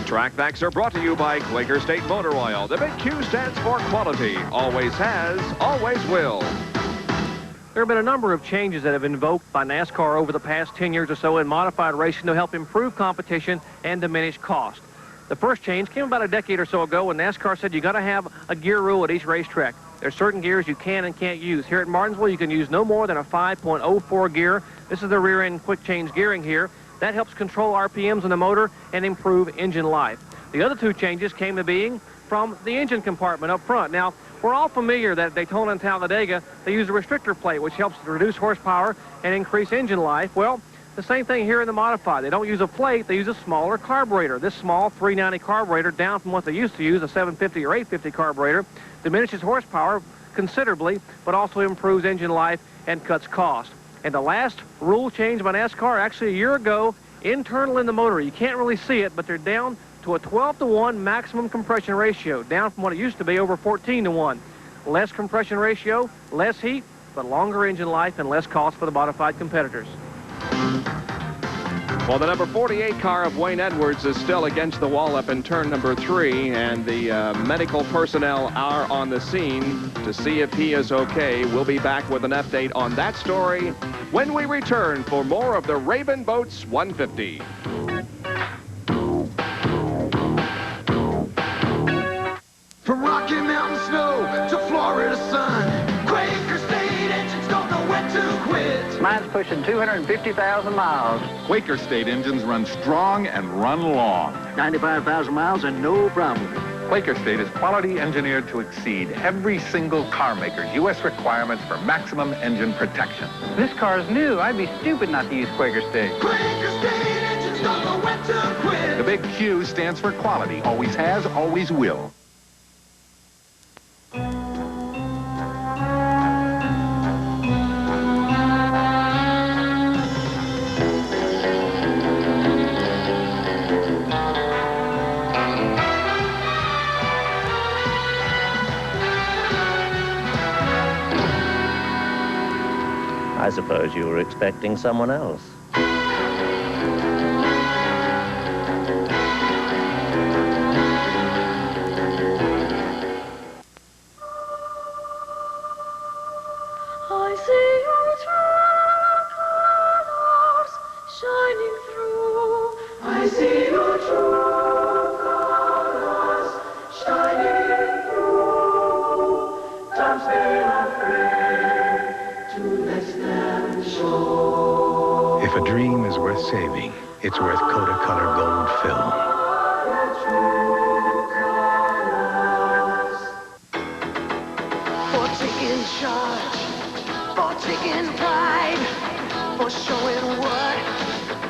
Track Backs are brought to you by Quaker State Motor Oil. The big Q stands for quality. Always has, always will. There have been a number of changes that have been invoked by NASCAR over the past 10 years or so in modified racing to help improve competition and diminish cost. The first change came about a decade or so ago when NASCAR said you got to have a gear rule at each racetrack. There's certain gears you can and can't use. Here at Martinsville, you can use no more than a 5.04 gear. This is the rear end quick change gearing here. That helps control RPMs in the motor and improve engine life. The other 2 changes came to being from the engine compartment up front. Now, we're all familiar that at Daytona and Talladega, they use a restrictor plate, which helps to reduce horsepower and increase engine life. Well, the same thing here in the modified. They don't use a plate, they use a smaller carburetor. This small 390 carburetor, down from what they used to use, a 750 or 850 carburetor, diminishes horsepower considerably, but also improves engine life and cuts cost. And the last rule change by NASCAR, actually a year ago, internal in the motor. You can't really see it, but they're down to a 12-to-1 maximum compression ratio, down from what it used to be, over 14-to-1. Less compression ratio, less heat, but longer engine life and less cost for the modified competitors. Well, the number 48 car of Wayne Edwards is still against the wall up in turn number 3, and the medical personnel are on the scene to see if he is okay. We'll be back with an update on that story when we return for more of the Raven Boats 150. From Rocky Mountain snow to Florida sun, Quaker State engines don't know when to quit. Mine's pushing 250,000 miles. Quaker State engines run strong and run long. 95,000 miles and no problem. Quaker State is quality engineered to exceed every single car maker's U.S. requirements for maximum engine protection. This car is new. I'd be stupid not to use Quaker State. Quaker State engines don't know when to quit. The big Q stands for quality. Always has, always will. I suppose you were expecting someone else. I see your true colors shining through. I see your true colors shining through. Don't be afraid to let them show. If a dream is worth saving, it's worth Kodacolor Gold Film. charge, for taking pride, for showing what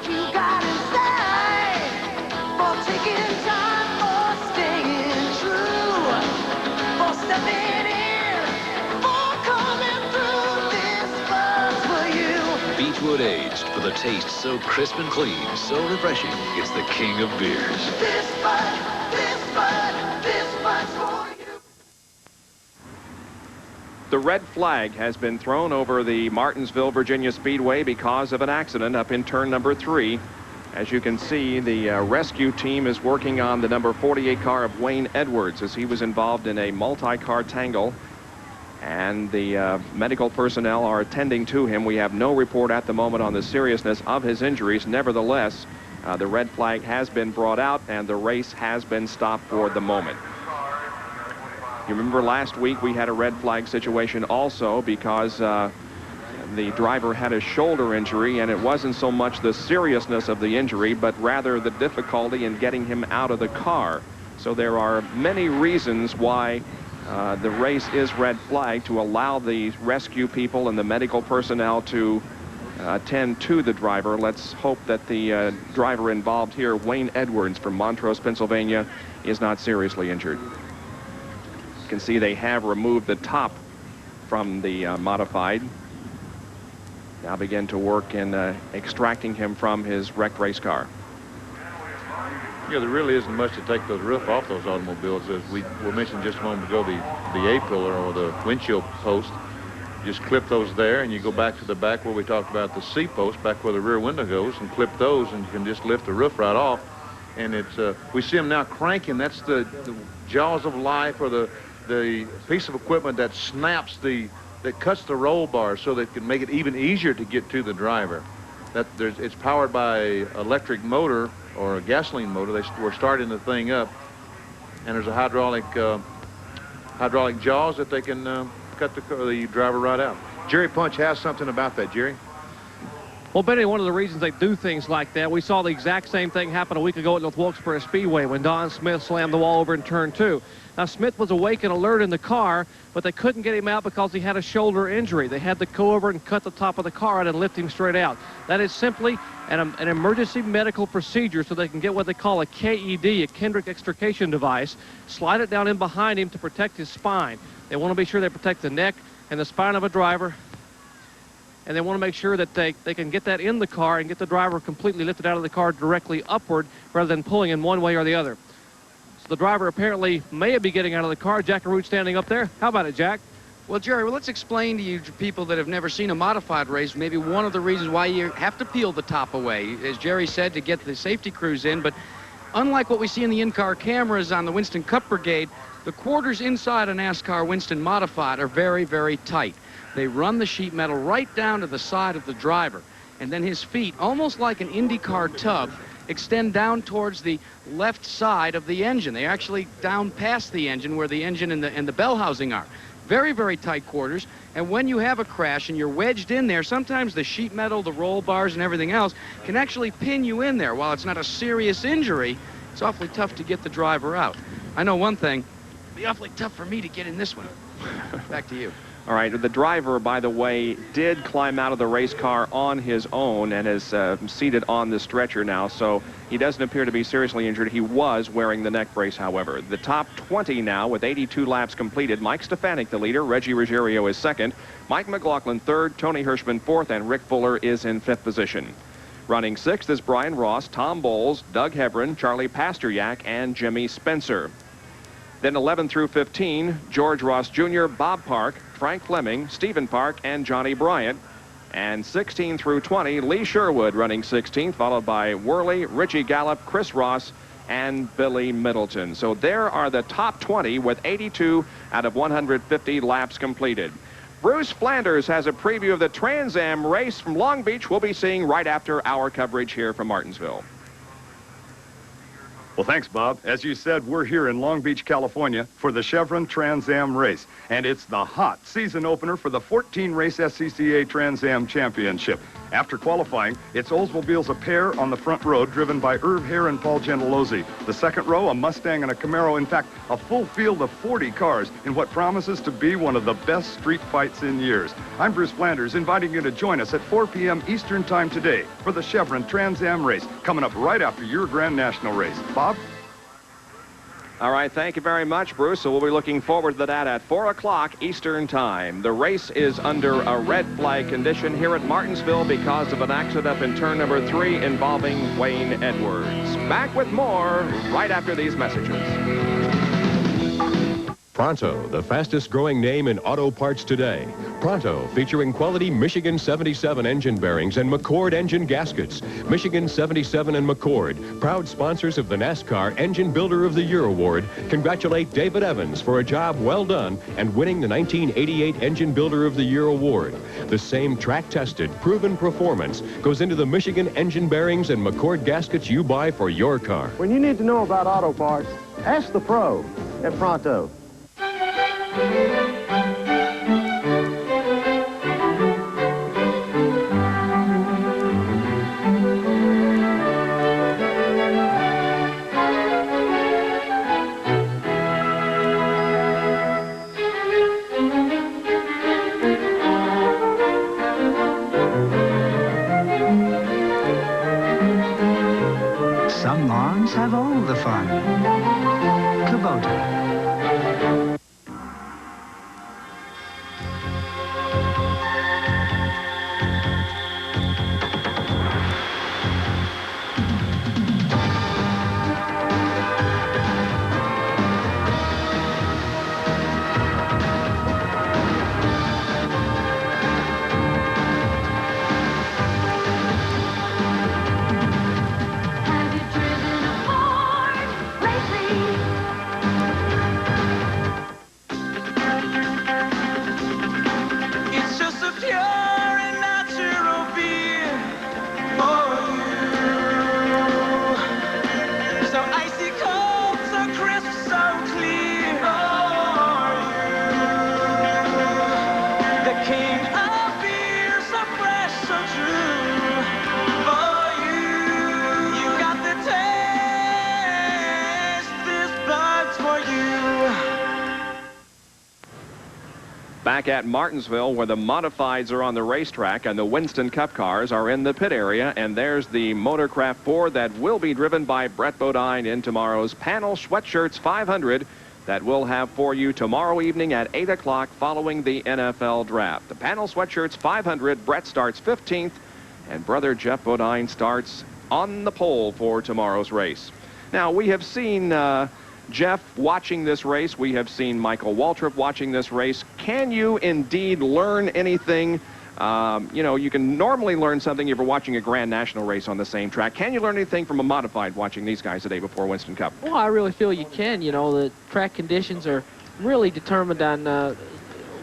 you got inside, for taking time, for staying true, for stepping in, for coming through. This buzz for you. Beechwood aged for the taste so crisp and clean, so refreshing. It's the king of beers. This bud for you. The red flag has been thrown over the Martinsville, Virginia Speedway because of an accident up in turn number 3. As you can see, the rescue team is working on the number 48 car of Wayne Edwards as he was involved in a multi-car tangle. And the medical personnel are attending to him. We have no report at the moment on the seriousness of his injuries. Nevertheless, the red flag has been brought out and the race has been stopped for the moment. You remember last week we had a red flag situation also because the driver had a shoulder injury, and it wasn't so much the seriousness of the injury but rather the difficulty in getting him out of the car. So there are many reasons why the race is red flagged, to allow the rescue people and the medical personnel to attend to the driver. Let's hope that the driver involved here, Wayne Edwards from Montrose, Pennsylvania, is not seriously injured. You can see they have removed the top from the modified. Now begin to work in extracting him from his wrecked race car. Yeah, there really isn't much to take those roof off those automobiles. As we mentioned just a moment ago, the A-pillar or the windshield post, just clip those there, and you go back to the back where we talked about the C-post, back where the rear window goes, and clip those, and you can just lift the roof right off. And it's we see them now cranking. That's the jaws of life, or the piece of equipment that snaps that cuts the roll bar so that it can make it even easier to get to the driver. It's powered by electric motor or a gasoline motor. We're starting the thing up, and there's a hydraulic jaws that they can cut the driver right out. Jerry Punch has something about that, Jerry. Well, Benny, one of the reasons they do things like that, we saw the exact same thing happen a week ago at North Wilkesboro Speedway when Don Smith slammed the wall over in turn 2. Now, Smith was awake and alert in the car, but they couldn't get him out because he had a shoulder injury. They had to go over and cut the top of the car out and lift him straight out. That is simply an emergency medical procedure so they can get what they call a KED, a Kendrick extrication device, slide it down in behind him to protect his spine. They want to be sure they protect the neck and the spine of a driver, and they want to make sure that they can get that in the car and get the driver completely lifted out of the car directly upward rather than pulling in one way or the other. So the driver apparently may be getting out of the car. Jack Arute standing up there. How about it, Jack? Well, Jerry, let's explain to you people that have never seen a modified race maybe one of the reasons why you have to peel the top away, as Jerry said, to get the safety crews in. But unlike what we see in the in-car cameras on the Winston Cup Brigade, the quarters inside a NASCAR Winston modified are very, very tight. They run the sheet metal right down to the side of the driver, and then his feet, almost like an IndyCar tub, extend down towards the left side of the engine. They actually down past the engine where the engine and the bell housing are. Very, very tight quarters, and when you have a crash and you're wedged in there, sometimes the sheet metal, the roll bars, and everything else can actually pin you in there. While it's not a serious injury, it's awfully tough to get the driver out. I know one thing, it'd be awfully tough for me to get in this one. Back to you. All right, the driver, by the way, did climb out of the race car on his own and is seated on the stretcher now, so he doesn't appear to be seriously injured. He was wearing the neck brace, however. The top 20 now with 82 laps completed. Mike Stefanik, the leader. Reggie Ruggiero is second. Mike McLaughlin third. Tony Hirschman fourth, and Rick Fuller is in fifth position. Running sixth is Brian Ross, Tom Bowles, Doug Hebron, Charlie Pasteryak, and Jimmy Spencer. Then 11 through 15, George Ross Jr., Bob Park, Frank Fleming, Stephen Park, and Johnny Bryant. And 16 through 20, Lee Sherwood running 16th, followed by Worley, Richie Gallup, Chris Ross, and Billy Middleton. So there are the top 20 with 82 out of 150 laps completed. Bruce Flanders has a preview of the Trans Am race from Long Beach we'll be seeing right after our coverage here from Martinsville. Well, thanks, Bob. As you said, we're here in Long Beach, California for the Chevron Trans Am race, and it's the hot season opener for the 14-race SCCA Trans Am Championship. After qualifying, it's Oldsmobiles a pair on the front row, driven by Irv Hare and Paul Gentilozzi. The second row, a Mustang and a Camaro. In fact, a full field of 40 cars in what promises to be one of the best street fights in years. I'm Bruce Flanders, inviting you to join us at 4 p.m. Eastern Time today for the Chevron Trans Am race, coming up right after your Grand National race. Bob? All right, thank you very much, Bruce. So we'll be looking forward to that at 4 o'clock Eastern Time. The race is under a red flag condition here at Martinsville because of an accident in turn number 3 involving Wayne Edwards. Back with more right after these messages. Pronto, the fastest growing name in auto parts today. Pronto, featuring quality Michigan 77 engine bearings and McCord engine gaskets. Michigan 77 and McCord, proud sponsors of the NASCAR Engine Builder of the Year Award, congratulate David Evans for a job well done and winning the 1988 Engine Builder of the Year Award. The same track-tested, proven performance goes into the Michigan engine bearings and McCord gaskets you buy for your car. When you need to know about auto parts, ask the pro at Pronto. Some lawns have all the fun. Kubota. Back at Martinsville, where the modifieds are on the racetrack and the Winston Cup cars are in the pit area, and there's the Motorcraft Ford that will be driven by Brett Bodine in tomorrow's Panel Sweatshirts 500 that we'll have for you tomorrow evening at 8 o'clock following the NFL draft. The Panel Sweatshirts 500, Brett starts 15th, and brother Jeff Bodine starts on the pole for tomorrow's race. Now, we have seen Jeff watching this race. We have seen Michael Waltrip watching this race. Can you indeed learn anything? You know, you can normally learn something if you're watching a Grand National race on the same track. Can you learn anything from a modified watching these guys the day before Winston Cup? Well, I really feel you can. You know, the track conditions are really determined on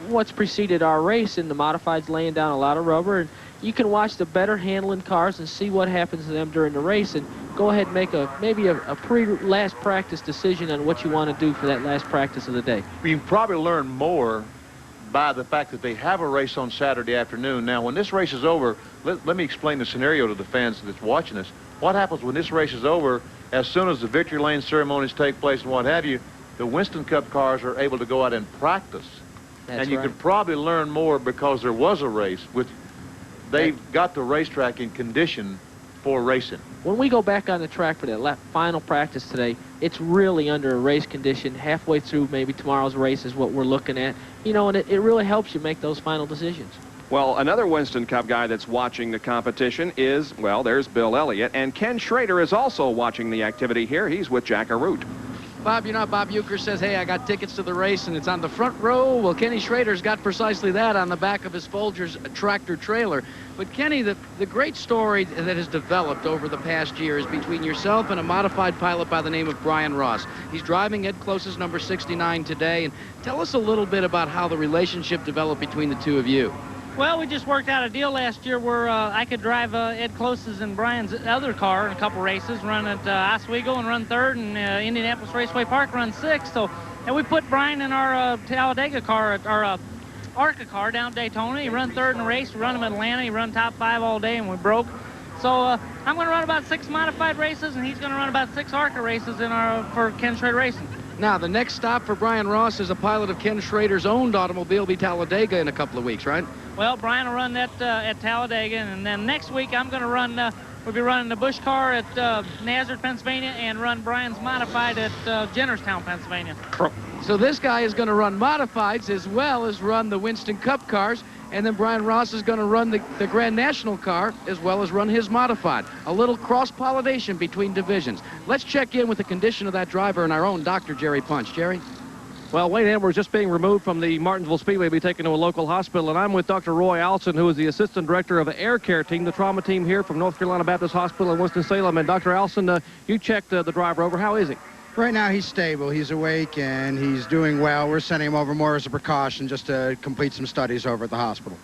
what's preceded our race, and the modifieds laying down a lot of rubber, and you can watch the better handling cars and see what happens to them during the race and go ahead and make maybe a pre-last practice decision on what you want to do for that last practice of the day. You can probably learn more by the fact that they have a race on Saturday afternoon. Now, when this race is over, let me explain the scenario to the fans that's watching us. What happens when this race is over, as soon as the victory lane ceremonies take place and what have you, the Winston Cup cars are able to go out and practice. That's and you right. can probably learn more because there was a race. They've got the racetrack in condition for racing. When we go back on the track for that final practice today, it's really under a race condition. Halfway through maybe tomorrow's race is what we're looking at. You know, and it really helps you make those final decisions. Well, another Winston Cup guy that's watching the competition is, well, there's Bill Elliott. And Ken Schrader is also watching the activity here. He's with Jack Arute. Bob, you know, Bob Euchre says, hey, I got tickets to the race, and it's on the front row. Well, Kenny Schrader's got precisely that on the back of his Folgers tractor trailer. But, Kenny, the great story that has developed over the past year is between yourself and a modified pilot by the name of Brian Ross. He's driving Ed Close's number 69 today. And tell us a little bit about how the relationship developed between the two of you. Well, we just worked out a deal last year where I could drive Ed Close's and Brian's other car in a couple races, run at Oswego and run third, and Indianapolis Raceway Park run sixth. So, and we put Brian in our Talladega car, our ARCA car down Daytona. He run third in the race. We run him in Atlanta. He run top 5 all day, and we broke. So I'm going to run about 6 modified races, and he's going to run about 6 ARCA races for Ken Schrader Racing. Now, the next stop for Brian Ross is a pilot of Ken Schrader's owned automobile, be Talladega in a couple of weeks, right? Well, Brian will run that at Talladega, and then next week I'm going to run, we'll be running the Busch car at Nazareth, Pennsylvania, and run Brian's modified at Jennerstown, Pennsylvania. So this guy is going to run modifieds as well as run the Winston Cup cars, and then Brian Ross is going to run the Grand National car as well as run his modified. A little cross-pollination between divisions. Let's check in with the condition of that driver and our own Dr. Jerry Punch. Jerry? Well, Wayne Edwards just being removed from the Martinsville Speedway, be taken to a local hospital, and I'm with Dr. Roy Allison, who is the assistant director of the Air Care team, the trauma team here from North Carolina Baptist Hospital in Winston-Salem. And Dr. Allison, you checked the driver over. How is he? Right now, he's stable. He's awake, and he's doing well. We're sending him over more as a precaution just to complete some studies over at the hospital.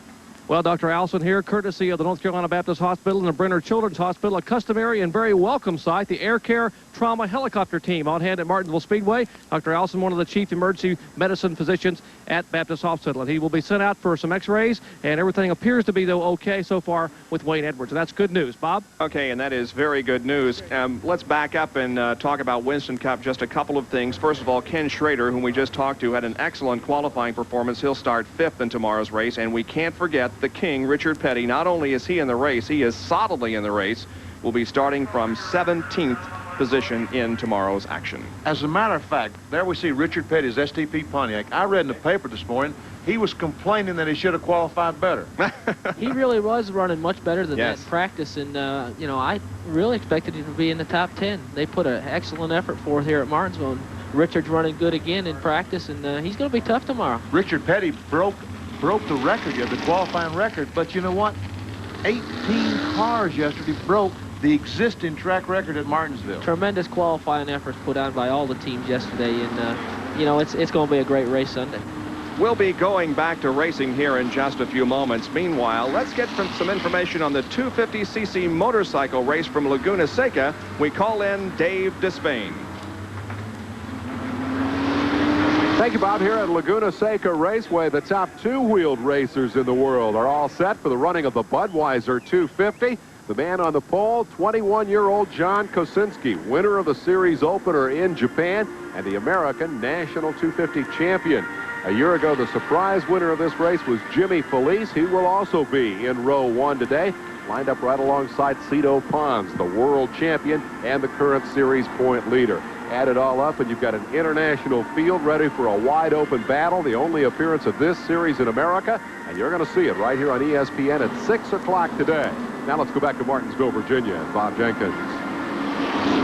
Well, Dr. Allison here, courtesy of the North Carolina Baptist Hospital and the Brenner Children's Hospital, a customary and very welcome sight, the Air Care Trauma Helicopter Team on hand at Martinsville Speedway. Dr. Allison, one of the chief emergency medicine physicians at Baptist Hospital, and he will be sent out for some x-rays, and everything appears to be, though, okay so far with Wayne Edwards, and that's good news. Bob? Okay, and that is very good news. Let's back up and talk about Winston Cup, just a couple of things. First of all, Ken Schrader, whom we just talked to, had an excellent qualifying performance. He'll start 5th in tomorrow's race, and we can't forget the king, Richard Petty. Not only is he in the race, he is solidly in the race. Will be starting from 17th position in tomorrow's action. As a matter of fact, there we see Richard Petty's STP Pontiac. I read in the paper this morning, he was complaining that he should have qualified better. He really was running much better than that in practice, and, you know, I really expected him to be in the top 10. They put an excellent effort forth here at Martinsville. Richard's running good again in practice, and he's going to be tough tomorrow. Richard Petty broke the record, the qualifying record, but you know what? 18 cars yesterday broke the existing track record at Martinsville. Tremendous qualifying efforts put on by all the teams yesterday, and, you know, it's going to be a great race Sunday. We'll be going back to racing here in just a few moments. Meanwhile, let's get some information on the 250cc motorcycle race from Laguna Seca. We call in Dave Despain. Thank you, Bob. Here at Laguna Seca Raceway, the top 2-wheeled racers in the world are all set for the running of the Budweiser 250. The man on the pole, 21-year-old John Kosinski, winner of the series opener in Japan and the American National 250 champion. A year ago, the surprise winner of this race was Jimmy Felice. He will also be in row 1 today, lined up right alongside Cito Pons, the world champion and the current series point leader. Add it all up, and you've got an international field ready for a wide-open battle, the only appearance of this series in America, and you're going to see it right here on ESPN at 6 o'clock today. Now let's go back to Martinsville, Virginia, and Bob Jenkins.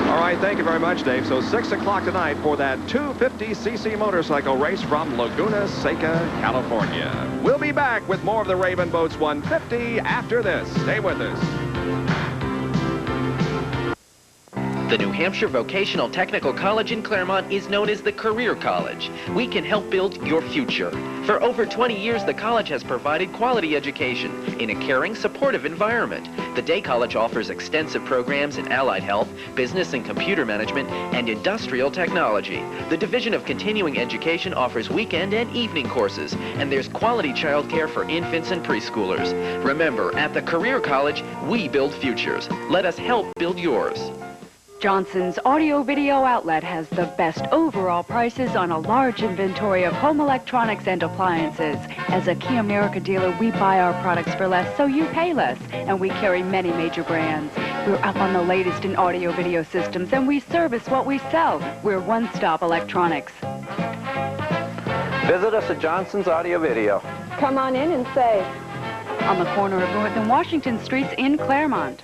All right, thank you very much, Dave. So 6 o'clock tonight for that 250cc motorcycle race from Laguna Seca, California. We'll be back with more of the Raven Boats 150 after this. Stay with us. The New Hampshire Vocational Technical College in Claremont is known as the Career College. We can help build your future. For over 20 years, the college has provided quality education in a caring, supportive environment. The Day College offers extensive programs in allied health, business and computer management, and industrial technology. The Division of Continuing Education offers weekend and evening courses, and there's quality child care for infants and preschoolers. Remember, at the Career College, we build futures. Let us help build yours. Johnson's Audio Video Outlet has the best overall prices on a large inventory of home electronics and appliances. As a Key America dealer, we buy our products for less, so you pay less, and we carry many major brands. We're up on the latest in audio video systems, and we service what we sell. We're one-stop electronics. Visit us at Johnson's Audio Video. Come on in and save. On the corner of North and Washington Streets in Claremont.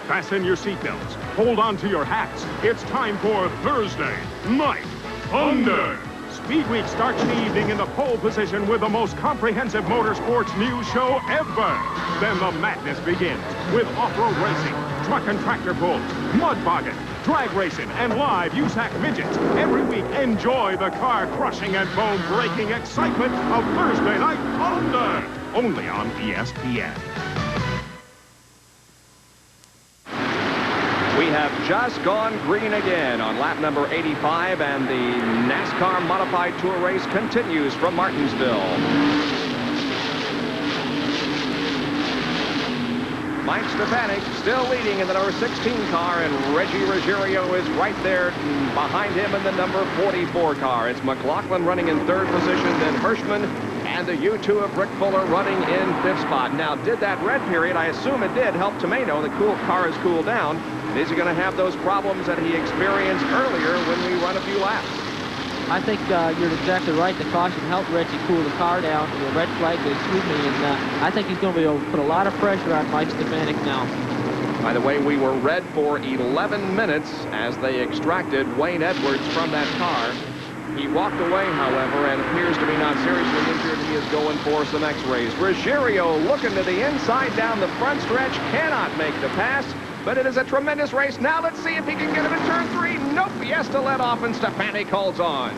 Fasten your seatbelts. Hold on to your hats. It's time for Thursday Night Thunder. Speed Week starts the evening in the pole position with the most comprehensive motorsports news show ever. Then the madness begins with off-road racing, truck and tractor pulls, mud bogging, drag racing, and live USAC midgets. Every week, enjoy the car-crushing and bone-breaking excitement of Thursday Night Thunder. Only on ESPN. We have just gone green again on lap number 85, and the NASCAR Modified Tour race continues from Martinsville. Mike Stefanik still leading in the number 16 car, and Reggie Ruggiero is right there behind him in the number 44 car. It's McLaughlin running in third position, then Hirschman, and the U2 of Rick Fuller running in fifth spot. Now, did that red period, I assume it did, help Tomato? The car has cooled down. Is he going to have those problems that he experienced earlier when we run a few laps? I think you're exactly right. The caution helped Reggie cool the car down. The red flag goes through me, and I think he's going to be able to put a lot of pressure on Mike Stefanik now. By the way, we were red for 11 minutes as they extracted Wayne Edwards from that car. He walked away, however, and appears to be not seriously injured. He is going for some x-rays. Ruggiero looking to the inside down the front stretch, cannot make the pass. But it is a tremendous race. Now let's see if he can get it in turn 3. Nope, he has to let off, and Stefanik holds on.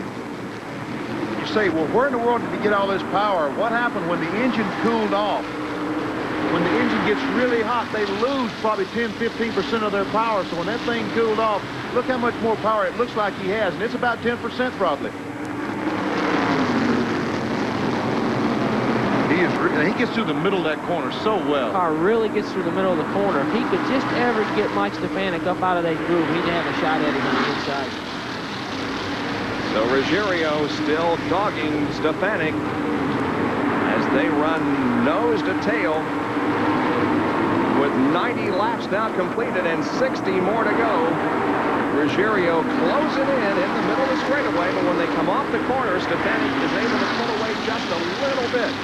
You say, well, where in the world did he get all this power? What happened when the engine cooled off? When the engine gets really hot, they lose probably 10-15% of their power. So when that thing cooled off, look how much more power it looks like he has, and it's about 10% probably. He gets through the middle of that corner so well. The car really gets through the middle of the corner. If he could just ever get Mike Stefanik up out of that groove, he'd have a shot at him on the inside. So Ruggiero still dogging Stefanik as they run nose to tail with 90 laps now completed and 60 more to go. Ruggiero closing in the middle of the straightaway, but when they come off the corner, Stefanik is able to pull away just a little bit.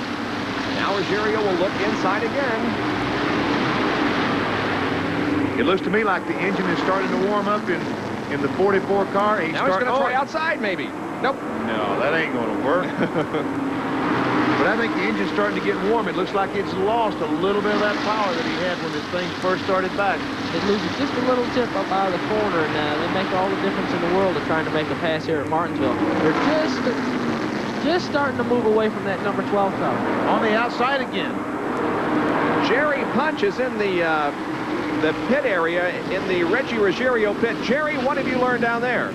Now Ruggiero will look inside again. It looks to me like the engine is starting to warm up in the 44 car. Now he's going to try outside, maybe. Nope. No, that ain't going to work. But I think the engine's starting to get warm. It looks like it's lost a little bit of that power that he had when this thing first started back. It loses just a little tip up out of the corner, and they make all the difference in the world of trying to make a pass here at Martinsville. They're just starting to move away from that number 12 car. On the outside again. Jerry Punch is in the pit area in the Reggie Ruggiero pit. Jerry, what have you learned down there?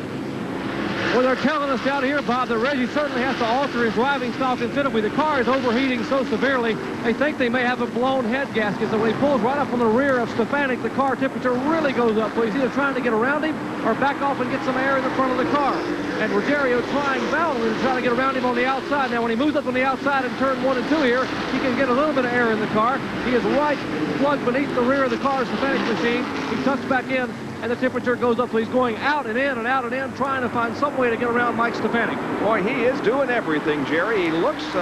Well, they're telling us down here, Bob, that Reggie certainly has to alter his driving style considerably. The car is overheating so severely, they think they may have a blown head gasket. So when he pulls right up on the rear of Stefanik, the car temperature really goes up. So he's either trying to get around him or back off and get some air in the front of the car. And Ruggiero trying valiantly to try to get around him on the outside. Now, when he moves up on the outside in turn 1 and 2 here, he can get a little bit of air in the car. He is right plugged beneath the rear of the car, Stefanik's machine. He tucks back in, and the temperature goes up, so he's going out and in and out and in, trying to find some way to get around Mike Stefanik. Boy, he is doing everything, Jerry. He looks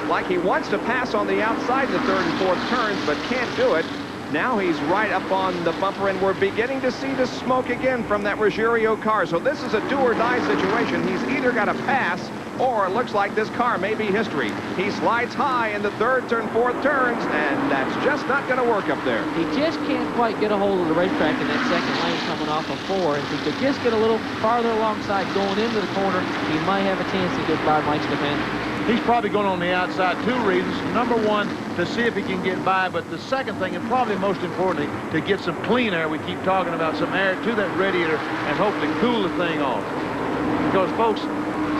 like he wants to pass on the outside in the third and fourth turns, but can't do it. Now he's right up on the bumper, and we're beginning to see the smoke again from that Ruggiero car. So this is a do-or-die situation. He's either got to pass, or it looks like this car may be history. He slides high in the third and fourth turns, and that's just not going to work up there. He just can't quite get a hold of the racetrack in that second lane coming off of 4. If he could just get a little farther alongside going into the corner, he might have a chance to get by Mike Stefanik. He's probably going on the outside. 2 reasons. Number 1, to see if he can get by. But the second thing, and probably most importantly, to get some clean air. We keep talking about some air to that radiator and hope to cool the thing off. Because, folks,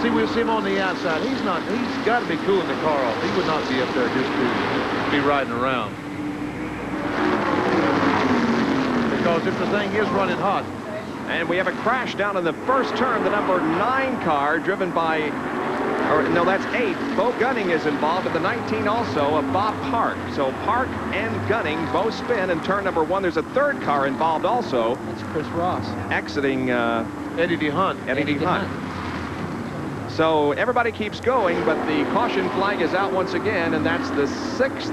see, we'll see him on the outside. He's got to be cooling the car off. He would not be up there just to be riding around. Because if the thing is running hot. And we have a crash down in the first turn. The number 9 car driven by... no, that's 8. Bo Gunning is involved, and the 19 also of Bob Park. So Park and Gunning both spin in turn number 1. There's a third car involved also. That's Chris Ross. Exiting Eddie DeHunt. Eddie DeHunt. So everybody keeps going, but the caution flag is out once again, and that's the 6th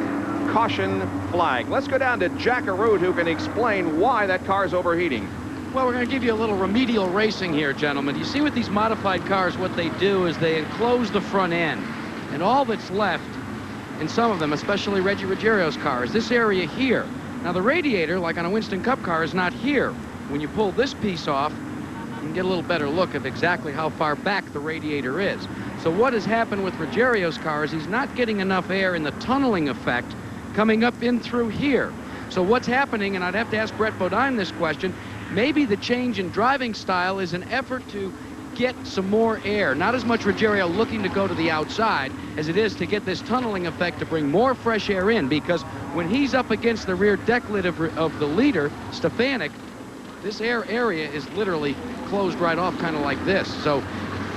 caution flag. Let's go down to Jack Arute, who can explain why that car is overheating. Well, we're going to give you a little remedial racing here, gentlemen. You see with these modified cars, what they do is they enclose the front end. And all that's left in some of them, especially Reggie Ruggiero's car, is this area here. Now, the radiator, like on a Winston Cup car, is not here. When you pull this piece off, you can get a little better look of exactly how far back the radiator is. So what has happened with Ruggiero's car is he's not getting enough air in the tunneling effect coming up in through here. So what's happening, and I'd have to ask Brett Bodine this question, maybe the change in driving style is an effort to get some more air. Not as much Ruggiero looking to go to the outside as it is to get this tunneling effect to bring more fresh air in, because when he's up against the rear deck lid of the leader, Stefanik, this air area is literally closed right off, kind of like this. So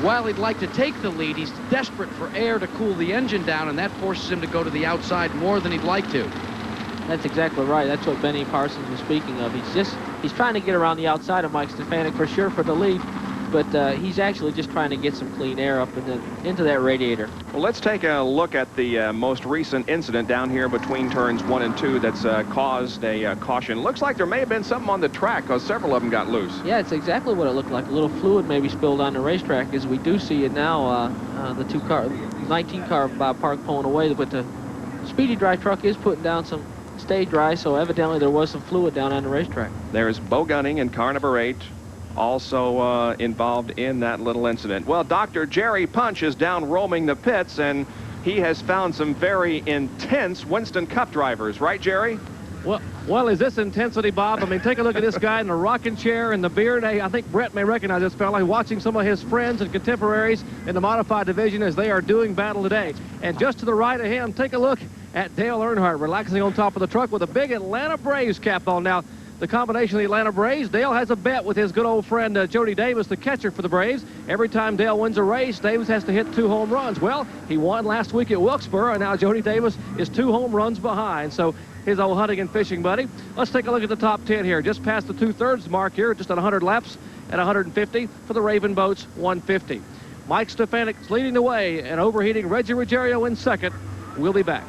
while he'd like to take the lead, he's desperate for air to cool the engine down, and that forces him to go to the outside more than he'd like to. That's exactly right. That's what Benny Parsons was speaking of. He's trying to get around the outside of Mike Stefanik for sure for the lead, but he's actually just trying to get some clean air up into that radiator. Well, let's take a look at the most recent incident down here between turns 1 and 2 that's caused a caution. Looks like there may have been something on the track because several of them got loose. Yeah, it's exactly what it looked like. A little fluid maybe spilled on the racetrack, as we do see it now. The 19 car Bob Park pulling away, but the Speedy Dry truck is putting down some stay dry, so evidently there was some fluid down on the racetrack. There's Bo Gunning in car number 8. Also involved in that little incident. Well, Dr. Jerry Punch is down roaming the pits, and he has found some very intense Winston Cup drivers. Right, Jerry? Well, is this intensity, Bob? I mean, take a look at this guy in the rocking chair and the beard. Hey, I think Brett may recognize this fella, watching some of his friends and contemporaries in the modified division as they are doing battle today. And just to the right of him, take a look at Dale Earnhardt relaxing on top of the truck with a big Atlanta Braves cap on. Now, the combination of the Atlanta Braves, Dale has a bet with his good old friend Jody Davis, the catcher for the Braves. Every time Dale wins a race, Davis has to hit 2 home runs. Well, he won last week at Wilkesboro, and now Jody Davis is 2 home runs behind. So his old hunting and fishing buddy. Let's take a look at the top 10 here. Just past the 2/3 mark here, just at 100 laps at 150 for the Raven Boats 150. Mike Stefanik's leading the way and overheating Reggie Ruggiero in second. We'll be back.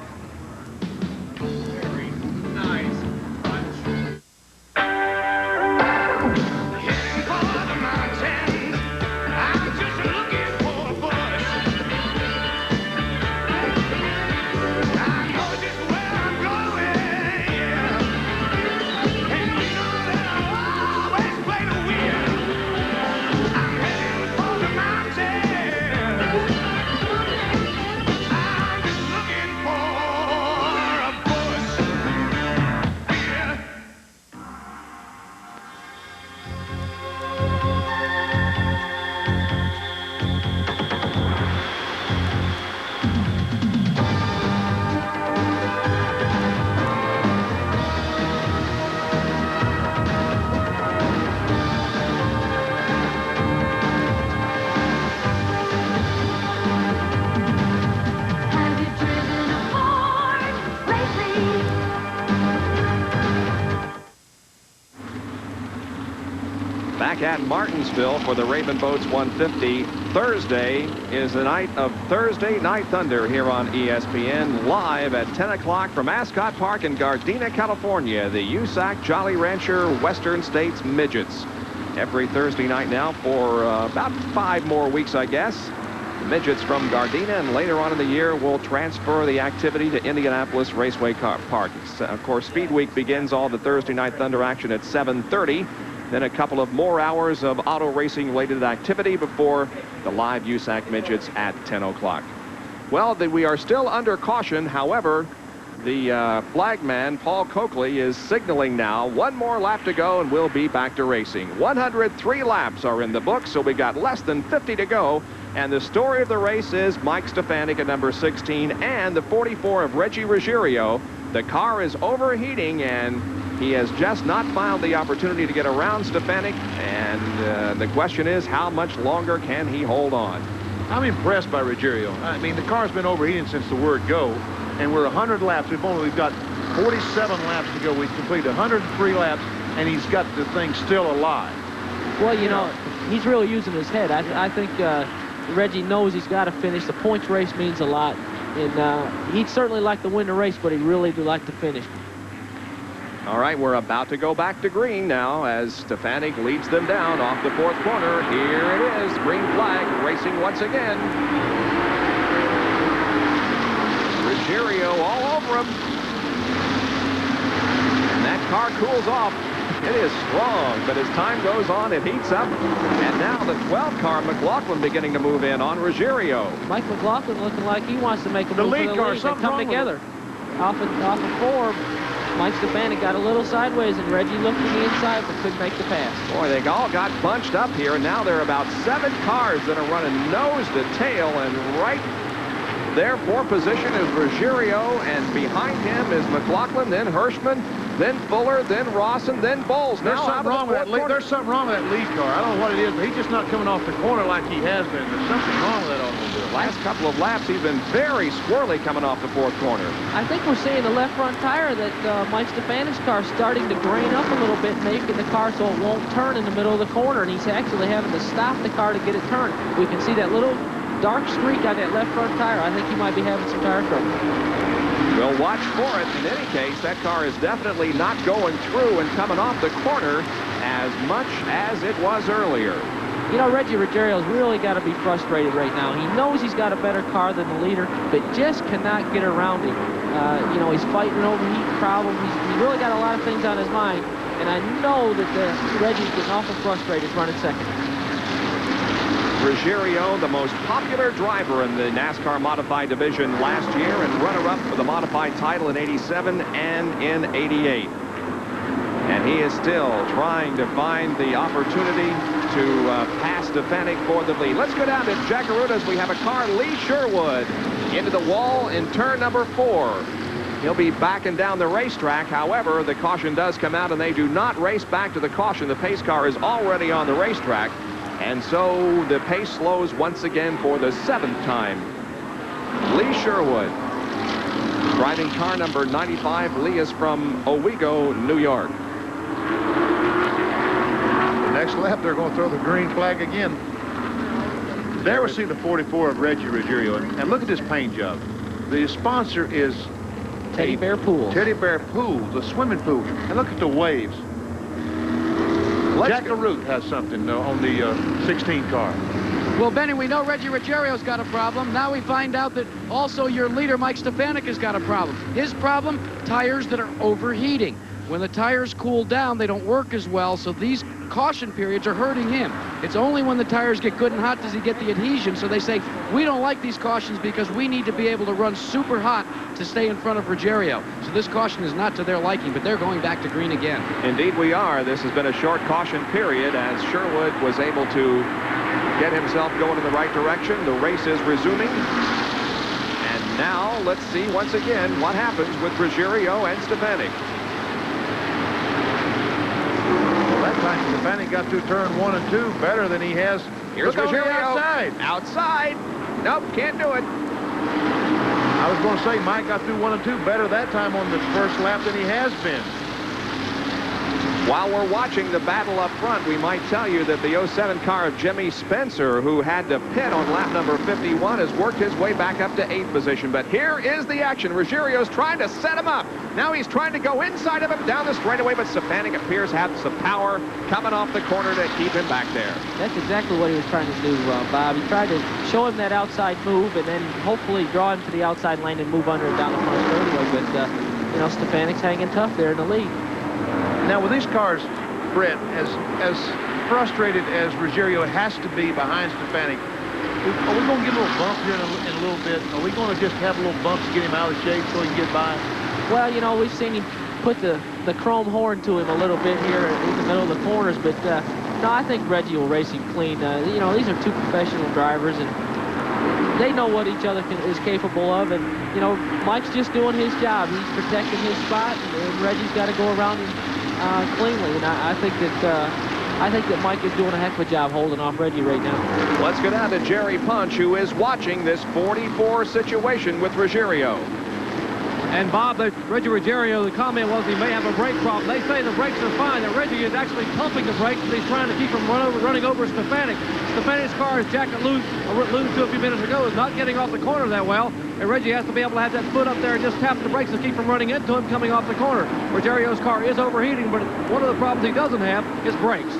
Back at Martinsville for the Raven Boats 150. Thursday is the night of Thursday Night Thunder here on ESPN, live at 10 o'clock from Ascot Park in Gardena, California. The USAC Jolly Rancher Western States Midgets. Every Thursday night now for about 5 more weeks, I guess. The Midgets from Gardena, and later on in the year will transfer the activity to Indianapolis Raceway Park. Of course, Speed Week begins all the Thursday Night Thunder action at 7:30. Then a couple of more hours of auto racing related activity before the live USAC Midgets at 10 o'clock. Well, we are still under caution. However, the flagman, Paul Coakley, is signaling now. 1 more lap to go and we'll be back to racing. 103 laps are in the book, so we got less than 50 to go. And the story of the race is Mike Stefanik at number 16 and the 44 of Reggie Ruggiero. The car is overheating, and he has just not found the opportunity to get around Stefanik, and the question is, how much longer can he hold on? I'm impressed by Ruggiero. I mean, the car's been overheating since the word go, and we're 100 laps. We've got 47 laps to go. We've completed 103 laps, and he's got the thing still alive. Well, you know, he's really using his head. I think Reggie knows he's got to finish. The points race means a lot, and he'd certainly like to win the race, but he really do like to finish. All right, we're about to go back to green now as Stefanik leads them down off the 4th corner. Here it is, green flag, racing once again. Ruggiero all over him. And that car cools off. It is strong, but as time goes on, it heats up. And now the 12 car, McLaughlin, beginning to move in on Ruggiero. Mike McLaughlin looking like he wants to make a move. The lead car, something come together. Off of 4. Mike Stefanik got a little sideways, and Reggie looked to the inside but couldn't make the pass. Boy, they all got bunched up here, and now there are about 7 cars that are running nose to tail, and right there for position is Ruggiero, and behind him is McLaughlin, then Hirschman, then Fuller, then Rawson, then Bowles. There's something wrong with that lead. There's something wrong with that lead car. I don't know what it is, but he's just not coming off the corner like he has been. There's something wrong with that automobile. Last couple of laps, he's been very squirrely coming off the 4th corner. I think we're seeing the left front tire that Mike Stefanik's car starting to grain up a little bit, making the car so it won't turn in the middle of the corner, and he's actually having to stop the car to get it turned. We can see that little dark streak on that left front tire. I think he might be having some tire trouble. We'll watch for it. In any case, that car is definitely not going through and coming off the corner as much as it was earlier. You know, Reggie Ruggiero's really got to be frustrated right now. He knows he's got a better car than the leader, but just cannot get around him. You know, he's fighting an overheat problem. He's really got a lot of things on his mind, and I know that Reggie's getting awful frustrated running second. Ruggiero, the most popular driver in the NASCAR Modified Division last year, and runner-up for the Modified title in '87 and in '88. And he is still trying to find the opportunity to pass Stefanik for the lead. Let's go down to Jacarudas. We have a car, Lee Sherwood, into the wall in turn number 4. He'll be backing down the racetrack. However, the caution does come out, and they do not race back to the caution. The pace car is already on the racetrack. And so the pace slows once again for the 7th time. Lee Sherwood, driving car number 95. Lee is from Owego, New York. The next lap, they're going to throw the green flag again. There we see the 44 of Reggie Ruggiero. And look at this paint job. The sponsor is Teddy Bear Pool. Teddy Bear Pool, the swimming pool. And look at the waves. Jack LaRoute has something on the 16 car. Well, Benny, we know Reggie Ruggiero's got a problem. Now we find out that also your leader, Mike Stefanik, has got a problem. His problem, tires that are overheating. When the tires cool down, they don't work as well, so these caution periods are hurting him. It's only when the tires get good and hot does he get the adhesion, so they say, we don't like these cautions because we need to be able to run super hot to stay in front of Ruggiero. So this caution is not to their liking, but they're going back to green again. Indeed we are. This has been a short caution period as Sherwood was able to get himself going in the right direction. The race is resuming. And now let's see once again what happens with Ruggiero and Stefanik. That time Stefanik got through turn 1 and 2 better than he has. Here's Look Ruggiero. outside. Outside. Nope, can't do it. I was going to say Mike got through 1 and 2 better that time on the first lap than he has been. While we're watching the battle up front, we might tell you that the 07 car of Jimmy Spencer, who had to pit on lap number 51, has worked his way back up to 8th position. But here is the action. Ruggiero's trying to set him up. Now he's trying to go inside of him down the straightaway, but Stefanik appears to have some power coming off the corner to keep him back there. That's exactly what he was trying to do, Bob. He tried to show him that outside move and then hopefully draw him to the outside lane and move under it down the front straightaway. But, you know, Stefanik's hanging tough there in the lead. Now, with these cars, Brett, as frustrated as Ruggiero has to be behind Stefanik, are we going to get a little bump here in a little bit? Are we going to just have a little bump to get him out of shape so he can get by? Well, you know, we've seen him put the chrome horn to him a little bit here in the middle of the corners, but no, I think Reggie will race him clean. You know, these are two professional drivers, and they know what each other is capable of, and, you know, Mike's just doing his job. He's protecting his spot, and Reggie's got to go around him cleanly, and I think that Mike is doing a heck of a job holding off Reggie right now. Let's go down to Jerry Punch, who is watching this 44 situation with Ruggiero. And Bob, Reggie Ruggiero, the comment was he may have a brake problem. They say the brakes are fine, that Reggie is actually pumping the brakes, and he's trying to keep him running over Stefanik. Stefanik's car, as Jack alluded to a few minutes ago, is not getting off the corner that well, and Reggie has to be able to have that foot up there and just tap the brakes to keep from running into him coming off the corner. Ruggiero's car is overheating, but one of the problems he doesn't have is brakes.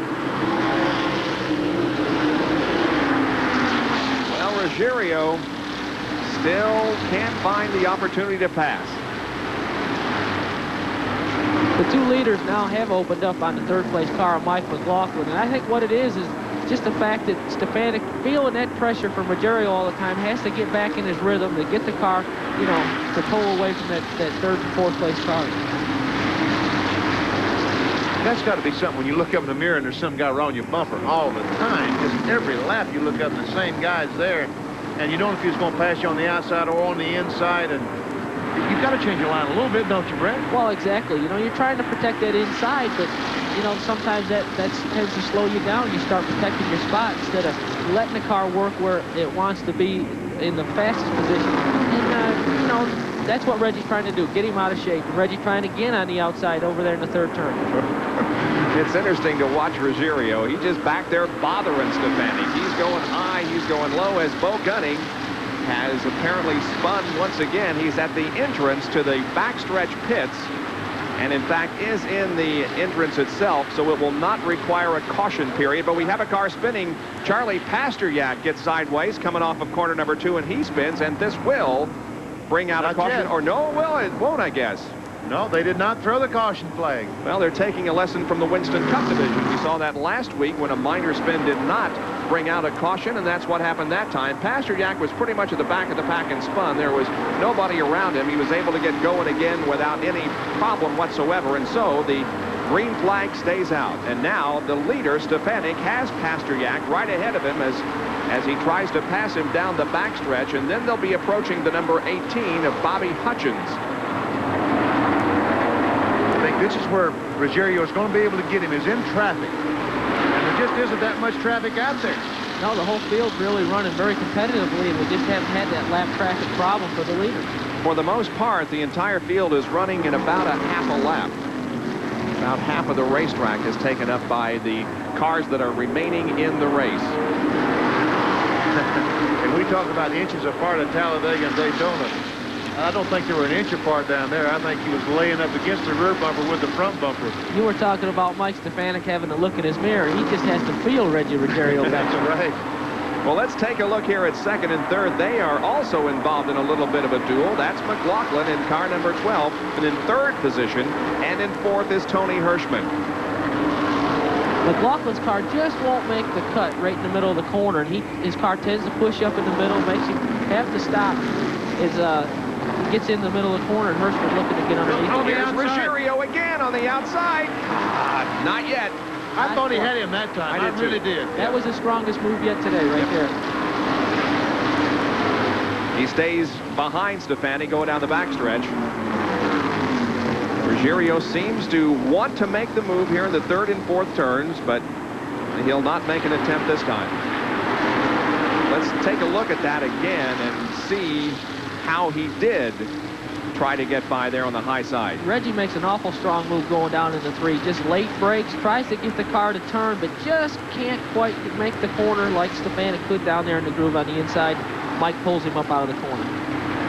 Well, Ruggiero still can't find the opportunity to pass. The two leaders now have opened up on the third-place car of Mike McLaughlin, and I think what it is just the fact that Stefanik, feeling that pressure from Ruggiero all the time, has to get back in his rhythm to get the car, you know, to pull away from that third and fourth-place car. That's got to be something when you look up in the mirror and there's some guy around your bumper all the time. Just every lap you look up and the same guy's there. And you don't know if he's going to pass you on the outside or on the inside. And you've got to change your line a little bit, don't you, Brett? Well, exactly. You know, you're trying to protect that inside, but, you know, sometimes that tends to slow you down. You start protecting your spot instead of letting the car work where it wants to be in the fastest position. And, you know, that's what Reggie's trying to do, get him out of shape. And Reggie trying again on the outside over there in the third turn. It's interesting to watch Ruggiero. He's just back there bothering Stefanik. He's going high, he's going low as Bo Gunning has apparently spun once again. He's at the entrance to the backstretch pits, and in fact is in the entrance itself, so it will not require a caution period. But we have a car spinning. Charlie Pasteryak gets sideways coming off of corner number 2, and he spins, and this will bring out a caution. Yet. Or no, well, it won't, I guess. No, they did not throw the caution flag. Well, they're taking a lesson from the Winston Cup division. We saw that last week when a minor spin did not bring out a caution, and that's what happened that time. Pasteryak was pretty much at the back of the pack and spun. There was nobody around him. He was able to get going again without any problem whatsoever, and so the green flag stays out. And now the leader, Stefanik, has Pasteryak right ahead of him as he tries to pass him down the backstretch, and then they'll be approaching the number 18 of Bobby Hutchins. I think this is where Ruggiero is going to be able to get him, is in traffic. And there just isn't that much traffic out there. No, the whole field's really running very competitively, and we just haven't had that lap traffic problem for the leader. For the most part, the entire field is running in about a half a lap. About half of the racetrack is taken up by the cars that are remaining in the race. And we talk about inches apart at Talladega and Daytona. I don't think they were an inch apart down there. I think he was laying up against the rear bumper with the front bumper. You were talking about Mike Stefanik having to look in his mirror. He just has to feel Reggie Ruggiero back. That's right. Well, let's take a look here at second and third. They are also involved in a little bit of a duel. That's McLaughlin in car number 12, and in third position, and in fourth is Tony Hirschman. McLaughlin's car just won't make the cut right in the middle of the corner, and his car tends to push up in the middle, makes him have to stop. He gets in the middle of the corner, and Hirschman looking to get underneath. Oh, here's Ruggiero again on the outside. Not yet. I thought he had him that time. I really did. That was his strongest move yet today, right there. He stays behind Stefanik going down the backstretch. Ruggiero seems to want to make the move here in the third and fourth turns, but he'll not make an attempt this time. Let's take a look at that again and see how he did try to get by there on the high side. Reggie makes an awful strong move going down into 3. Just late brakes, tries to get the car to turn, but just can't quite make the corner like Stefanik could down there in the groove on the inside. Mike pulls him up out of the corner.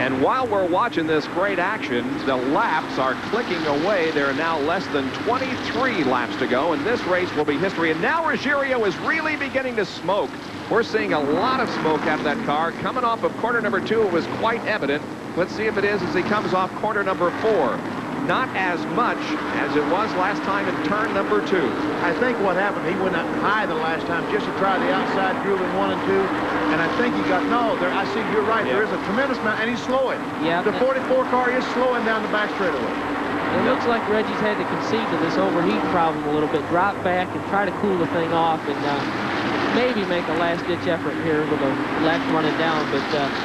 And while we're watching this great action, the laps are clicking away. There are now less than 23 laps to go, and this race will be history. And now Ruggiero is really beginning to smoke. We're seeing a lot of smoke out of that car. Coming off of corner number 2, it was quite evident. Let's see if it is as he comes off corner number 4. Not as much as it was last time in turn number 2. I think what happened, he went up high the last time just to try the outside groove in 1 and 2. And I think he got, no, there, I see you're right. Yeah. There is a tremendous amount, and he's slowing. Yeah. The 44 car is slowing down the back straightaway. It looks like Reggie's had to concede to this overheat problem a little bit. Drop back and try to cool the thing off, and maybe make a last-ditch effort here with the laps running down, but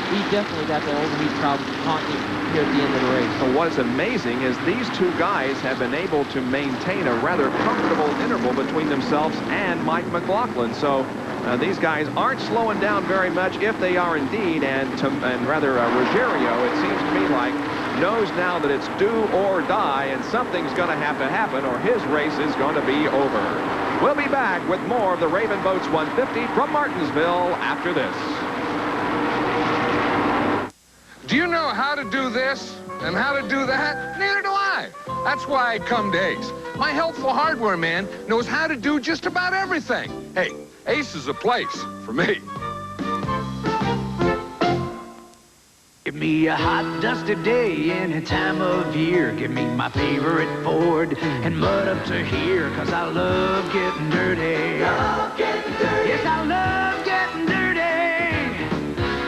he definitely got the overheat problem haunting here at the end of the race. So what's amazing is these two guys have been able to maintain a rather comfortable interval between themselves and Mike McLaughlin. So these guys aren't slowing down very much if they are indeed, and rather Ruggiero, it seems to me like, knows now that it's do or die, and something's going to happen or his race is going to be over. We'll be back with more of the Raven Boats 150 from Martinsville after this. Do you know how to do this and how to do that? Neither do I. That's why I come to Ace. My helpful hardware man knows how to do just about everything. Hey, Ace is a place for me. Give me a hot, dusty day any time of year. Give me my favorite Ford and mud up to here, 'cause I love getting dirty. Love getting dirty. Yes, I love getting dirty.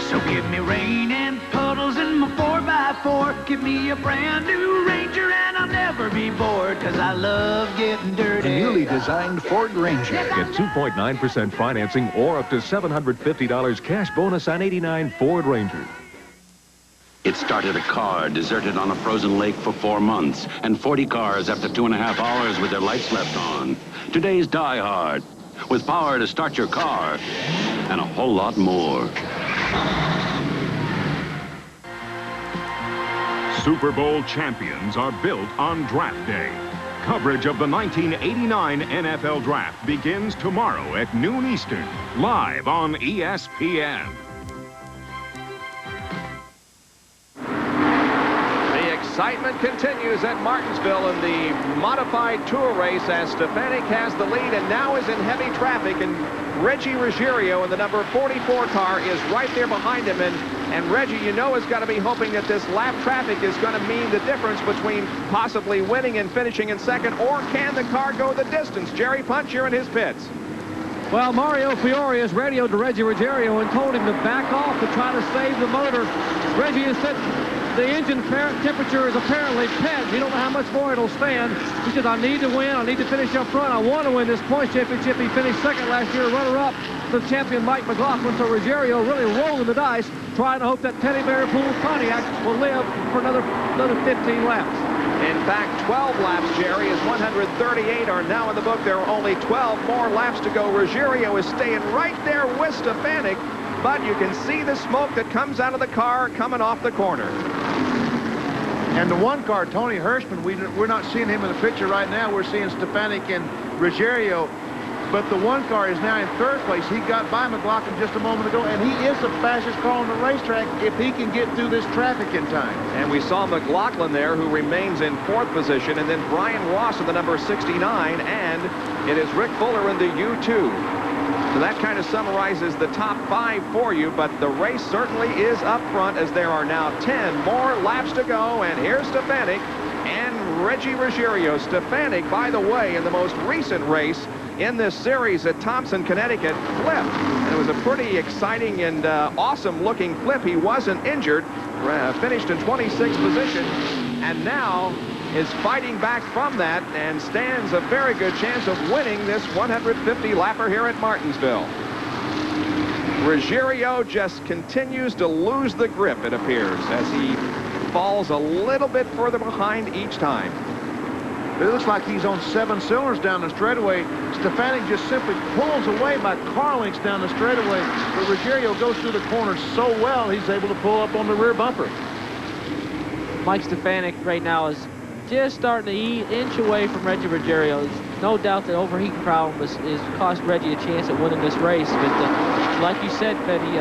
So give me rain and puddles in my 4x4. Give me a brand new Ranger and I'll never be bored. Ford, 'cause I love getting dirty. The newly designed Ford Ranger. Get 2.9% financing or up to $750 cash bonus on 89 Ford Ranger. It started a car deserted on a frozen lake for 4 months, and 40 cars after 2.5 hours with their lights left on. Today's Die Hard, with power to start your car, and a whole lot more. Super Bowl champions are built on draft day. Coverage of the 1989 NFL Draft begins tomorrow at noon Eastern, live on ESPN. Excitement continues at Martinsville in the modified tour race as Stefanik has the lead and now is in heavy traffic, and Reggie Ruggiero in the number 44 car is right there behind him, and Reggie, you know, is going to be hoping that this lap traffic is going to mean the difference between possibly winning and finishing in second, or can the car go the distance? Jerry Punch, you're in his pits. Well, Mario Fiore has radioed to Reggie Ruggiero and told him to back off to try to save the motor. Reggie has said the engine temperature is apparently pet. You don't know how much more it'll stand. He said, I need to win. I need to finish up front. I want to win this points championship. He finished second last year, runner-up to champion Mike McLaughlin. So Ruggiero really rolling the dice, trying to hope that Teddy Bear Pool Pontiac will live for another 15 laps. In fact, 12 laps, Jerry, as 138 are now in the book. There are only 12 more laps to go. Ruggiero is staying right there with Stefanik, but you can see the smoke that comes out of the car coming off the corner. And the one car, Tony Hirschman, we're not seeing him in the picture right now. We're seeing Stefanik and Ruggiero. But the one car is now in third place. He got by McLaughlin just a moment ago, and he is the fastest car on the racetrack if he can get through this traffic in time. And we saw McLaughlin there, who remains in fourth position, and then Brian Ross in the number 69, and it is Rick Fuller in the U2. So that kind of summarizes the top 5 for you, but the race certainly is up front as there are now 10 more laps to go, and here's Stefanik and Reggie Ruggiero. Stefanik, by the way, in the most recent race in this series at Thompson, Connecticut, flipped. And it was a pretty exciting and awesome-looking flip. He wasn't injured, finished in 26th position, and now is fighting back from that and stands a very good chance of winning this 150-lapper here at Martinsville. Ruggiero just continues to lose the grip, it appears, as he falls a little bit further behind each time. It looks like he's on 7 cylinders down the straightaway. Stefanik just simply pulls away by car lengths down the straightaway, but Ruggiero goes through the corner so well he's able to pull up on the rear bumper. Mike Stefanik right now is just starting to inch away from Reggie Ruggiero. There's no doubt that overheating problem is cost Reggie a chance at winning this race. But like you said, Betty,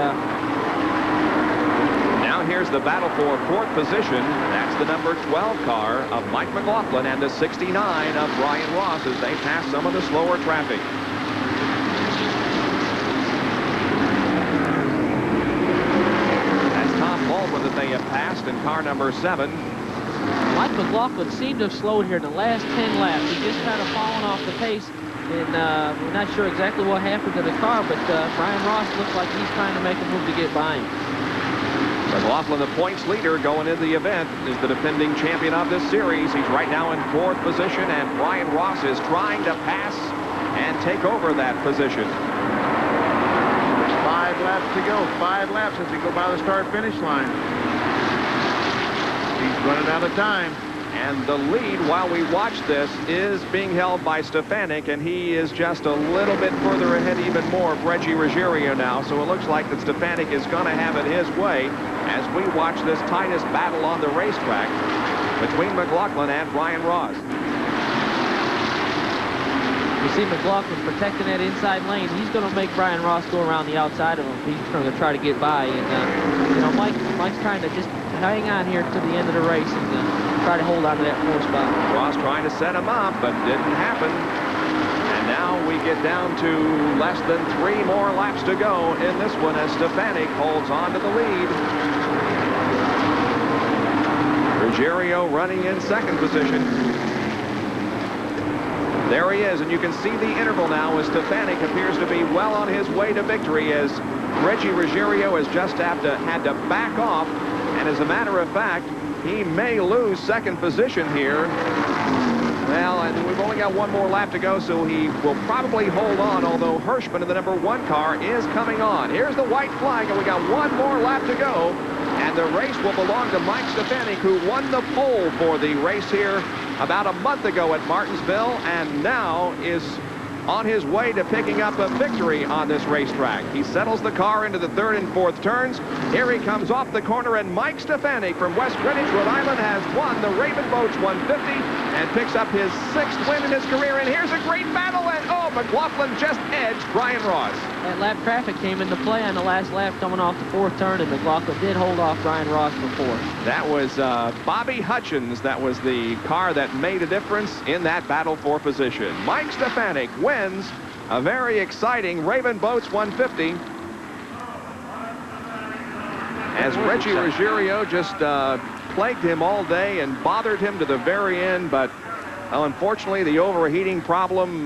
now here's the battle for fourth position. That's the number 12 car of Mike McLaughlin and the 69 of Brian Ross as they pass some of the slower traffic. That's Tom Baldwin that they have passed in car number 7. Mike McLaughlin seemed to have slowed here in the last 10 laps. He's just kind of fallen off the pace, and we're not sure exactly what happened to the car, but Brian Ross looks like he's trying to make a move to get by him. McLaughlin, the points leader going into the event, is the defending champion of this series. He's right now in fourth position, and Brian Ross is trying to pass and take over that position. 5 laps to go. 5 laps as we go by the start-finish line. He's running out of time. And the lead, while we watch this, is being held by Stefanik, and he is just a little bit further ahead even more of Reggie Ruggiero now. So it looks like that Stefanik is going to have it his way as we watch this tightest battle on the racetrack between McLaughlin and Brian Ross. You see McLaughlin protecting that inside lane. He's going to make Brian Ross go around the outside of him. He's going to try to get by. And, you know, Mike's trying to just hang on here to the end of the race and try to hold on to that 4th spot. Ross trying to set him up, but didn't happen. And now we get down to less than 3 more laps to go in this one as Stefanik holds on to the lead. Ruggiero running in 2nd position. There he is, and you can see the interval now as Stefanik appears to be well on his way to victory as Reggie Ruggiero has just had to back off. And as a matter of fact, he may lose 2nd position here Well, and we've only got one more lap to go, so he will probably hold on, although Hirschman in the number 1 car is coming on. Here's the white flag, and we got one more lap to go. And the race will belong to Mike Stefanik, who won the pole for the race here about a month ago at Martinsville, and now is on his way to picking up a victory on this racetrack. He settles the car into the 3rd and 4th turns. Here he comes off the corner, and Mike Stefanik from West Greenwich, Rhode Island, has won the Raven Boats 150 and picks up his 6th win in his career. And here's a great battle, and oh, McLaughlin just edged Brian Ross. That lap traffic came into play on the last lap coming off the 4th turn, and McLaughlin did hold off Brian Ross before. That was Bobby Hutchins. That was the car that made a difference in that battle for position. Mike Stefanik wins a very exciting Raven Boats 150. As Reggie Ruggiero just plagued him all day and bothered him to the very end, but unfortunately the overheating problem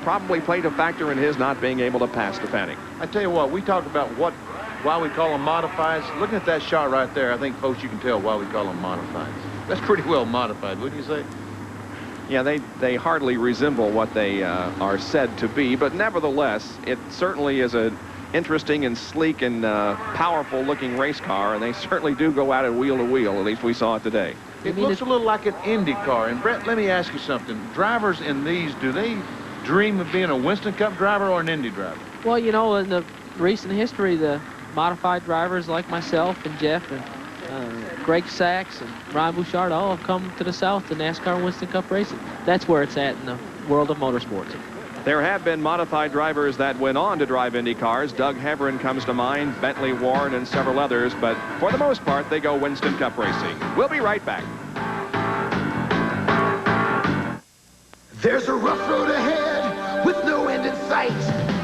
probably played a factor in his not being able to pass Stefanik. I tell you what, we talk about why we call them modifieds. Looking at that shot right there, I think, folks, you can tell why we call them modifieds. That's pretty well modified, wouldn't you say? Yeah, they hardly resemble what they are said to be, but nevertheless, it certainly is an interesting and sleek and powerful looking race car, and they certainly do go at it wheel to wheel. At least we saw it today. It looks a little like an Indy car. And Brett, let me ask you something. Drivers in these, do they dream of being a Winston Cup driver or an Indy driver? Well, you know, in the recent history, the modified drivers like myself and Jeff and Greg Sachs and Ryan Bouchard all have come to the South to NASCAR Winston Cup racing. That's where it's at in the world of motorsports. There have been modified drivers that went on to drive Indy cars. Doug Heverin comes to mind, Bentley Warren, and several others, but for the most part, they go Winston Cup racing. We'll be right back. There's a rough road ahead with no end in sight.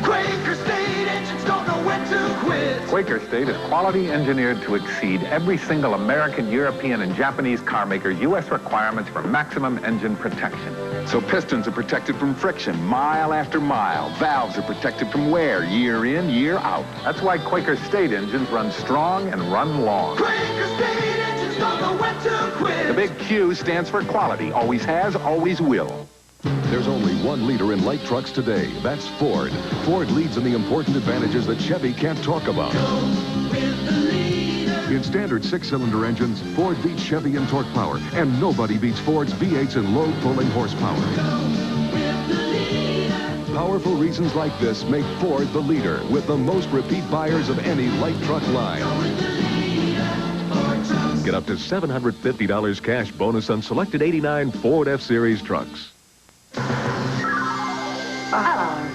Quaker State engines don't know when to quit. Quaker State is quality engineered to exceed every single American, European, and Japanese car maker's U.S. requirements for maximum engine protection. So pistons are protected from friction mile after mile. Valves are protected from wear year in, year out. That's why Quaker State engines run strong and run long. Quaker State engines don't know when to quit. The big Q stands for quality. Always has, always will. There's only one leader in light trucks today. That's Ford. Ford leads in the important advantages that Chevy can't talk about. In standard 6-cylinder engines, Ford beats Chevy in torque power, and nobody beats Ford's V8s in low pulling horsepower. Powerful reasons like this make Ford the leader with the most repeat buyers of any light truck line. Get up to $750 cash bonus on selected 89 Ford F-Series trucks.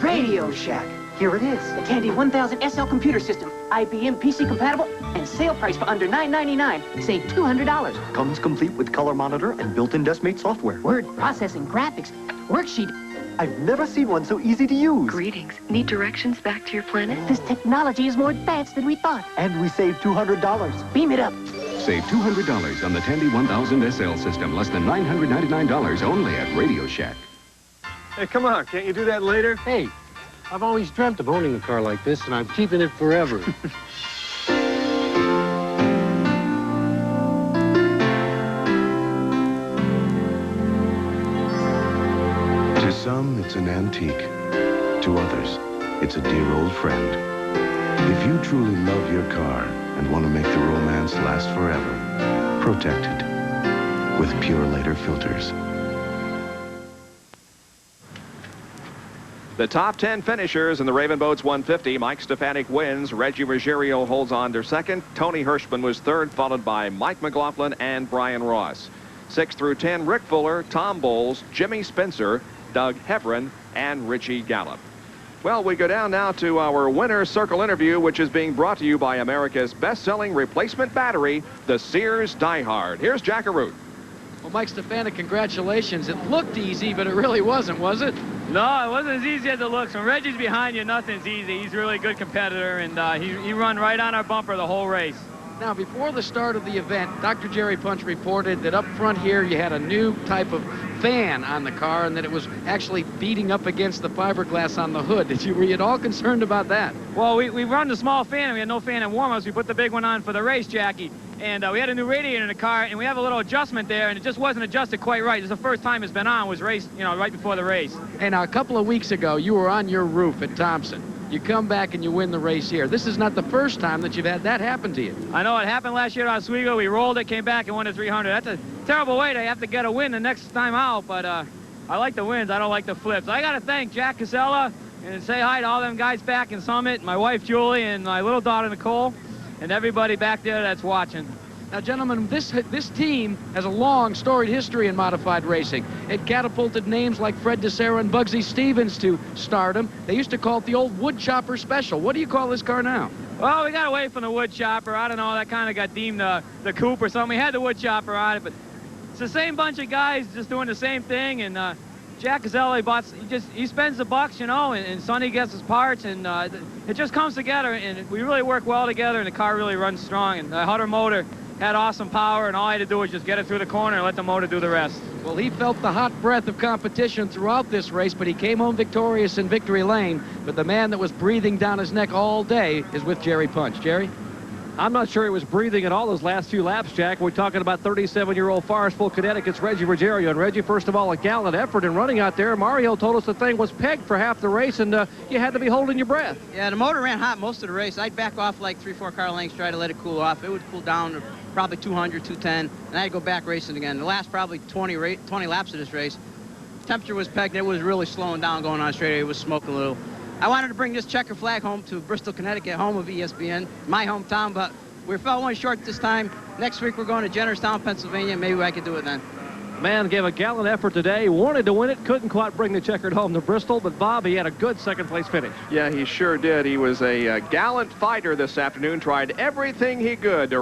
Radio Shack. Here it is. The Tandy 1000 SL computer system. IBM PC compatible and sale price for under $9.99. Save $200. Comes complete with color monitor and built-in DeskMate software. Word processing, graphics, worksheet. I've never seen one so easy to use. Greetings. Need directions back to your planet? This technology is more advanced than we thought. And we save $200. Beam it up. Save $200 on the Tandy 1000 SL system. Less than $999 only at Radio Shack. Hey, come on. Can't you do that later? Hey, I've always dreamt of owning a car like this, and I'm keeping it forever. To some, it's an antique. To others, it's a dear old friend. If you truly love your car and want to make the romance last forever, protect it with Pure Later filters. The top 10 finishers in the Raven Boats 150. Mike Stefanik wins. Reggie Ruggiero holds on to second. Tony Hirschman was third, followed by Mike McLaughlin and Brian Ross. 6 through 10, Rick Fuller, Tom Bowles, Jimmy Spencer, Doug Heverin, and Richie Gallup. Well, we go down now to our winner's circle interview, which is being brought to you by America's best-selling replacement battery, the Sears Die-Hard. Here's Jack Arute. Well, Mike Stefanik, congratulations. It looked easy, but it really wasn't, was it? No, it wasn't as easy as it looks. When Reggie's behind you, nothing's easy. He's a really good competitor, and he run right on our bumper the whole race. Now, before the start of the event, Dr. Jerry Punch reported that up front here you had a new type of fan on the car and that it was actually beating up against the fiberglass on the hood. Were you at all concerned about that? Well, we run the small fan, and we had no fan in warm-ups. We put the big one on for the race, Jackie. And we had a new radiator in the car, and we have a little adjustment there, and it just wasn't adjusted quite right. This is the first time it's been on, was raced, you know, right before the race. Hey, now, a couple of weeks ago, you were on your roof at Thompson. You come back and you win the race here. This is not the first time that you've had that happen to you. I know it happened last year at Oswego. We rolled it, came back, and won the 300. That's a terrible way to have to get a win the next time out, but I like the wins. I don't like the flips. I got to thank Jack Casella and say hi to all them guys back in Summit, my wife Julie, and my little daughter Nicole, and everybody back there that's watching. Now, gentlemen, this team has a long, storied history in modified racing. It catapulted names like Fred DeSera and Bugsy Stevens to stardom. They used to call it the old wood chopper special. What do you call this car now? Well, we got away from the wood chopper. I don't know, that kind of got deemed the coupe or something. We had the wood chopper on it, but it's the same bunch of guys just doing the same thing. And Jack Casella, he spends the bucks, you know, and Sonny gets his parts, and it just comes together, and we really work well together, and the car really runs strong. And the Hutter motor had awesome power, and all I had to do was just get it through the corner and let the motor do the rest. Well, he felt the hot breath of competition throughout this race, but he came home victorious in victory lane. But the man that was breathing down his neck all day is with Jerry Punch. Jerry? I'm not sure he was breathing at all those last few laps, Jack. We're talking about 37-year-old Forestville, Connecticut's Reggie Ruggiero. And Reggie, first of all, a gallant effort in running out there. Mario told us the thing was pegged for half the race, and you had to be holding your breath. Yeah, the motor ran hot most of the race. I'd back off like 3-4 car lengths, try to let it cool off. It would cool down to probably 200, 210, and I'd go back racing again. The last probably 20 laps of this race, temperature was pegged. It was really slowing down going on straight. It was smoking a little. I wanted to bring this checker flag home to Bristol, Connecticut, home of ESPN, my hometown, but we fell one short this time. Next week we're going to Jennerstown, Pennsylvania. Maybe I could do it then. Man gave a gallant effort today, wanted to win it, couldn't quite bring the checkered home to Bristol, but Bob, he had a good second-place finish. Yeah, he sure did. He was a gallant fighter this afternoon, tried everything he could to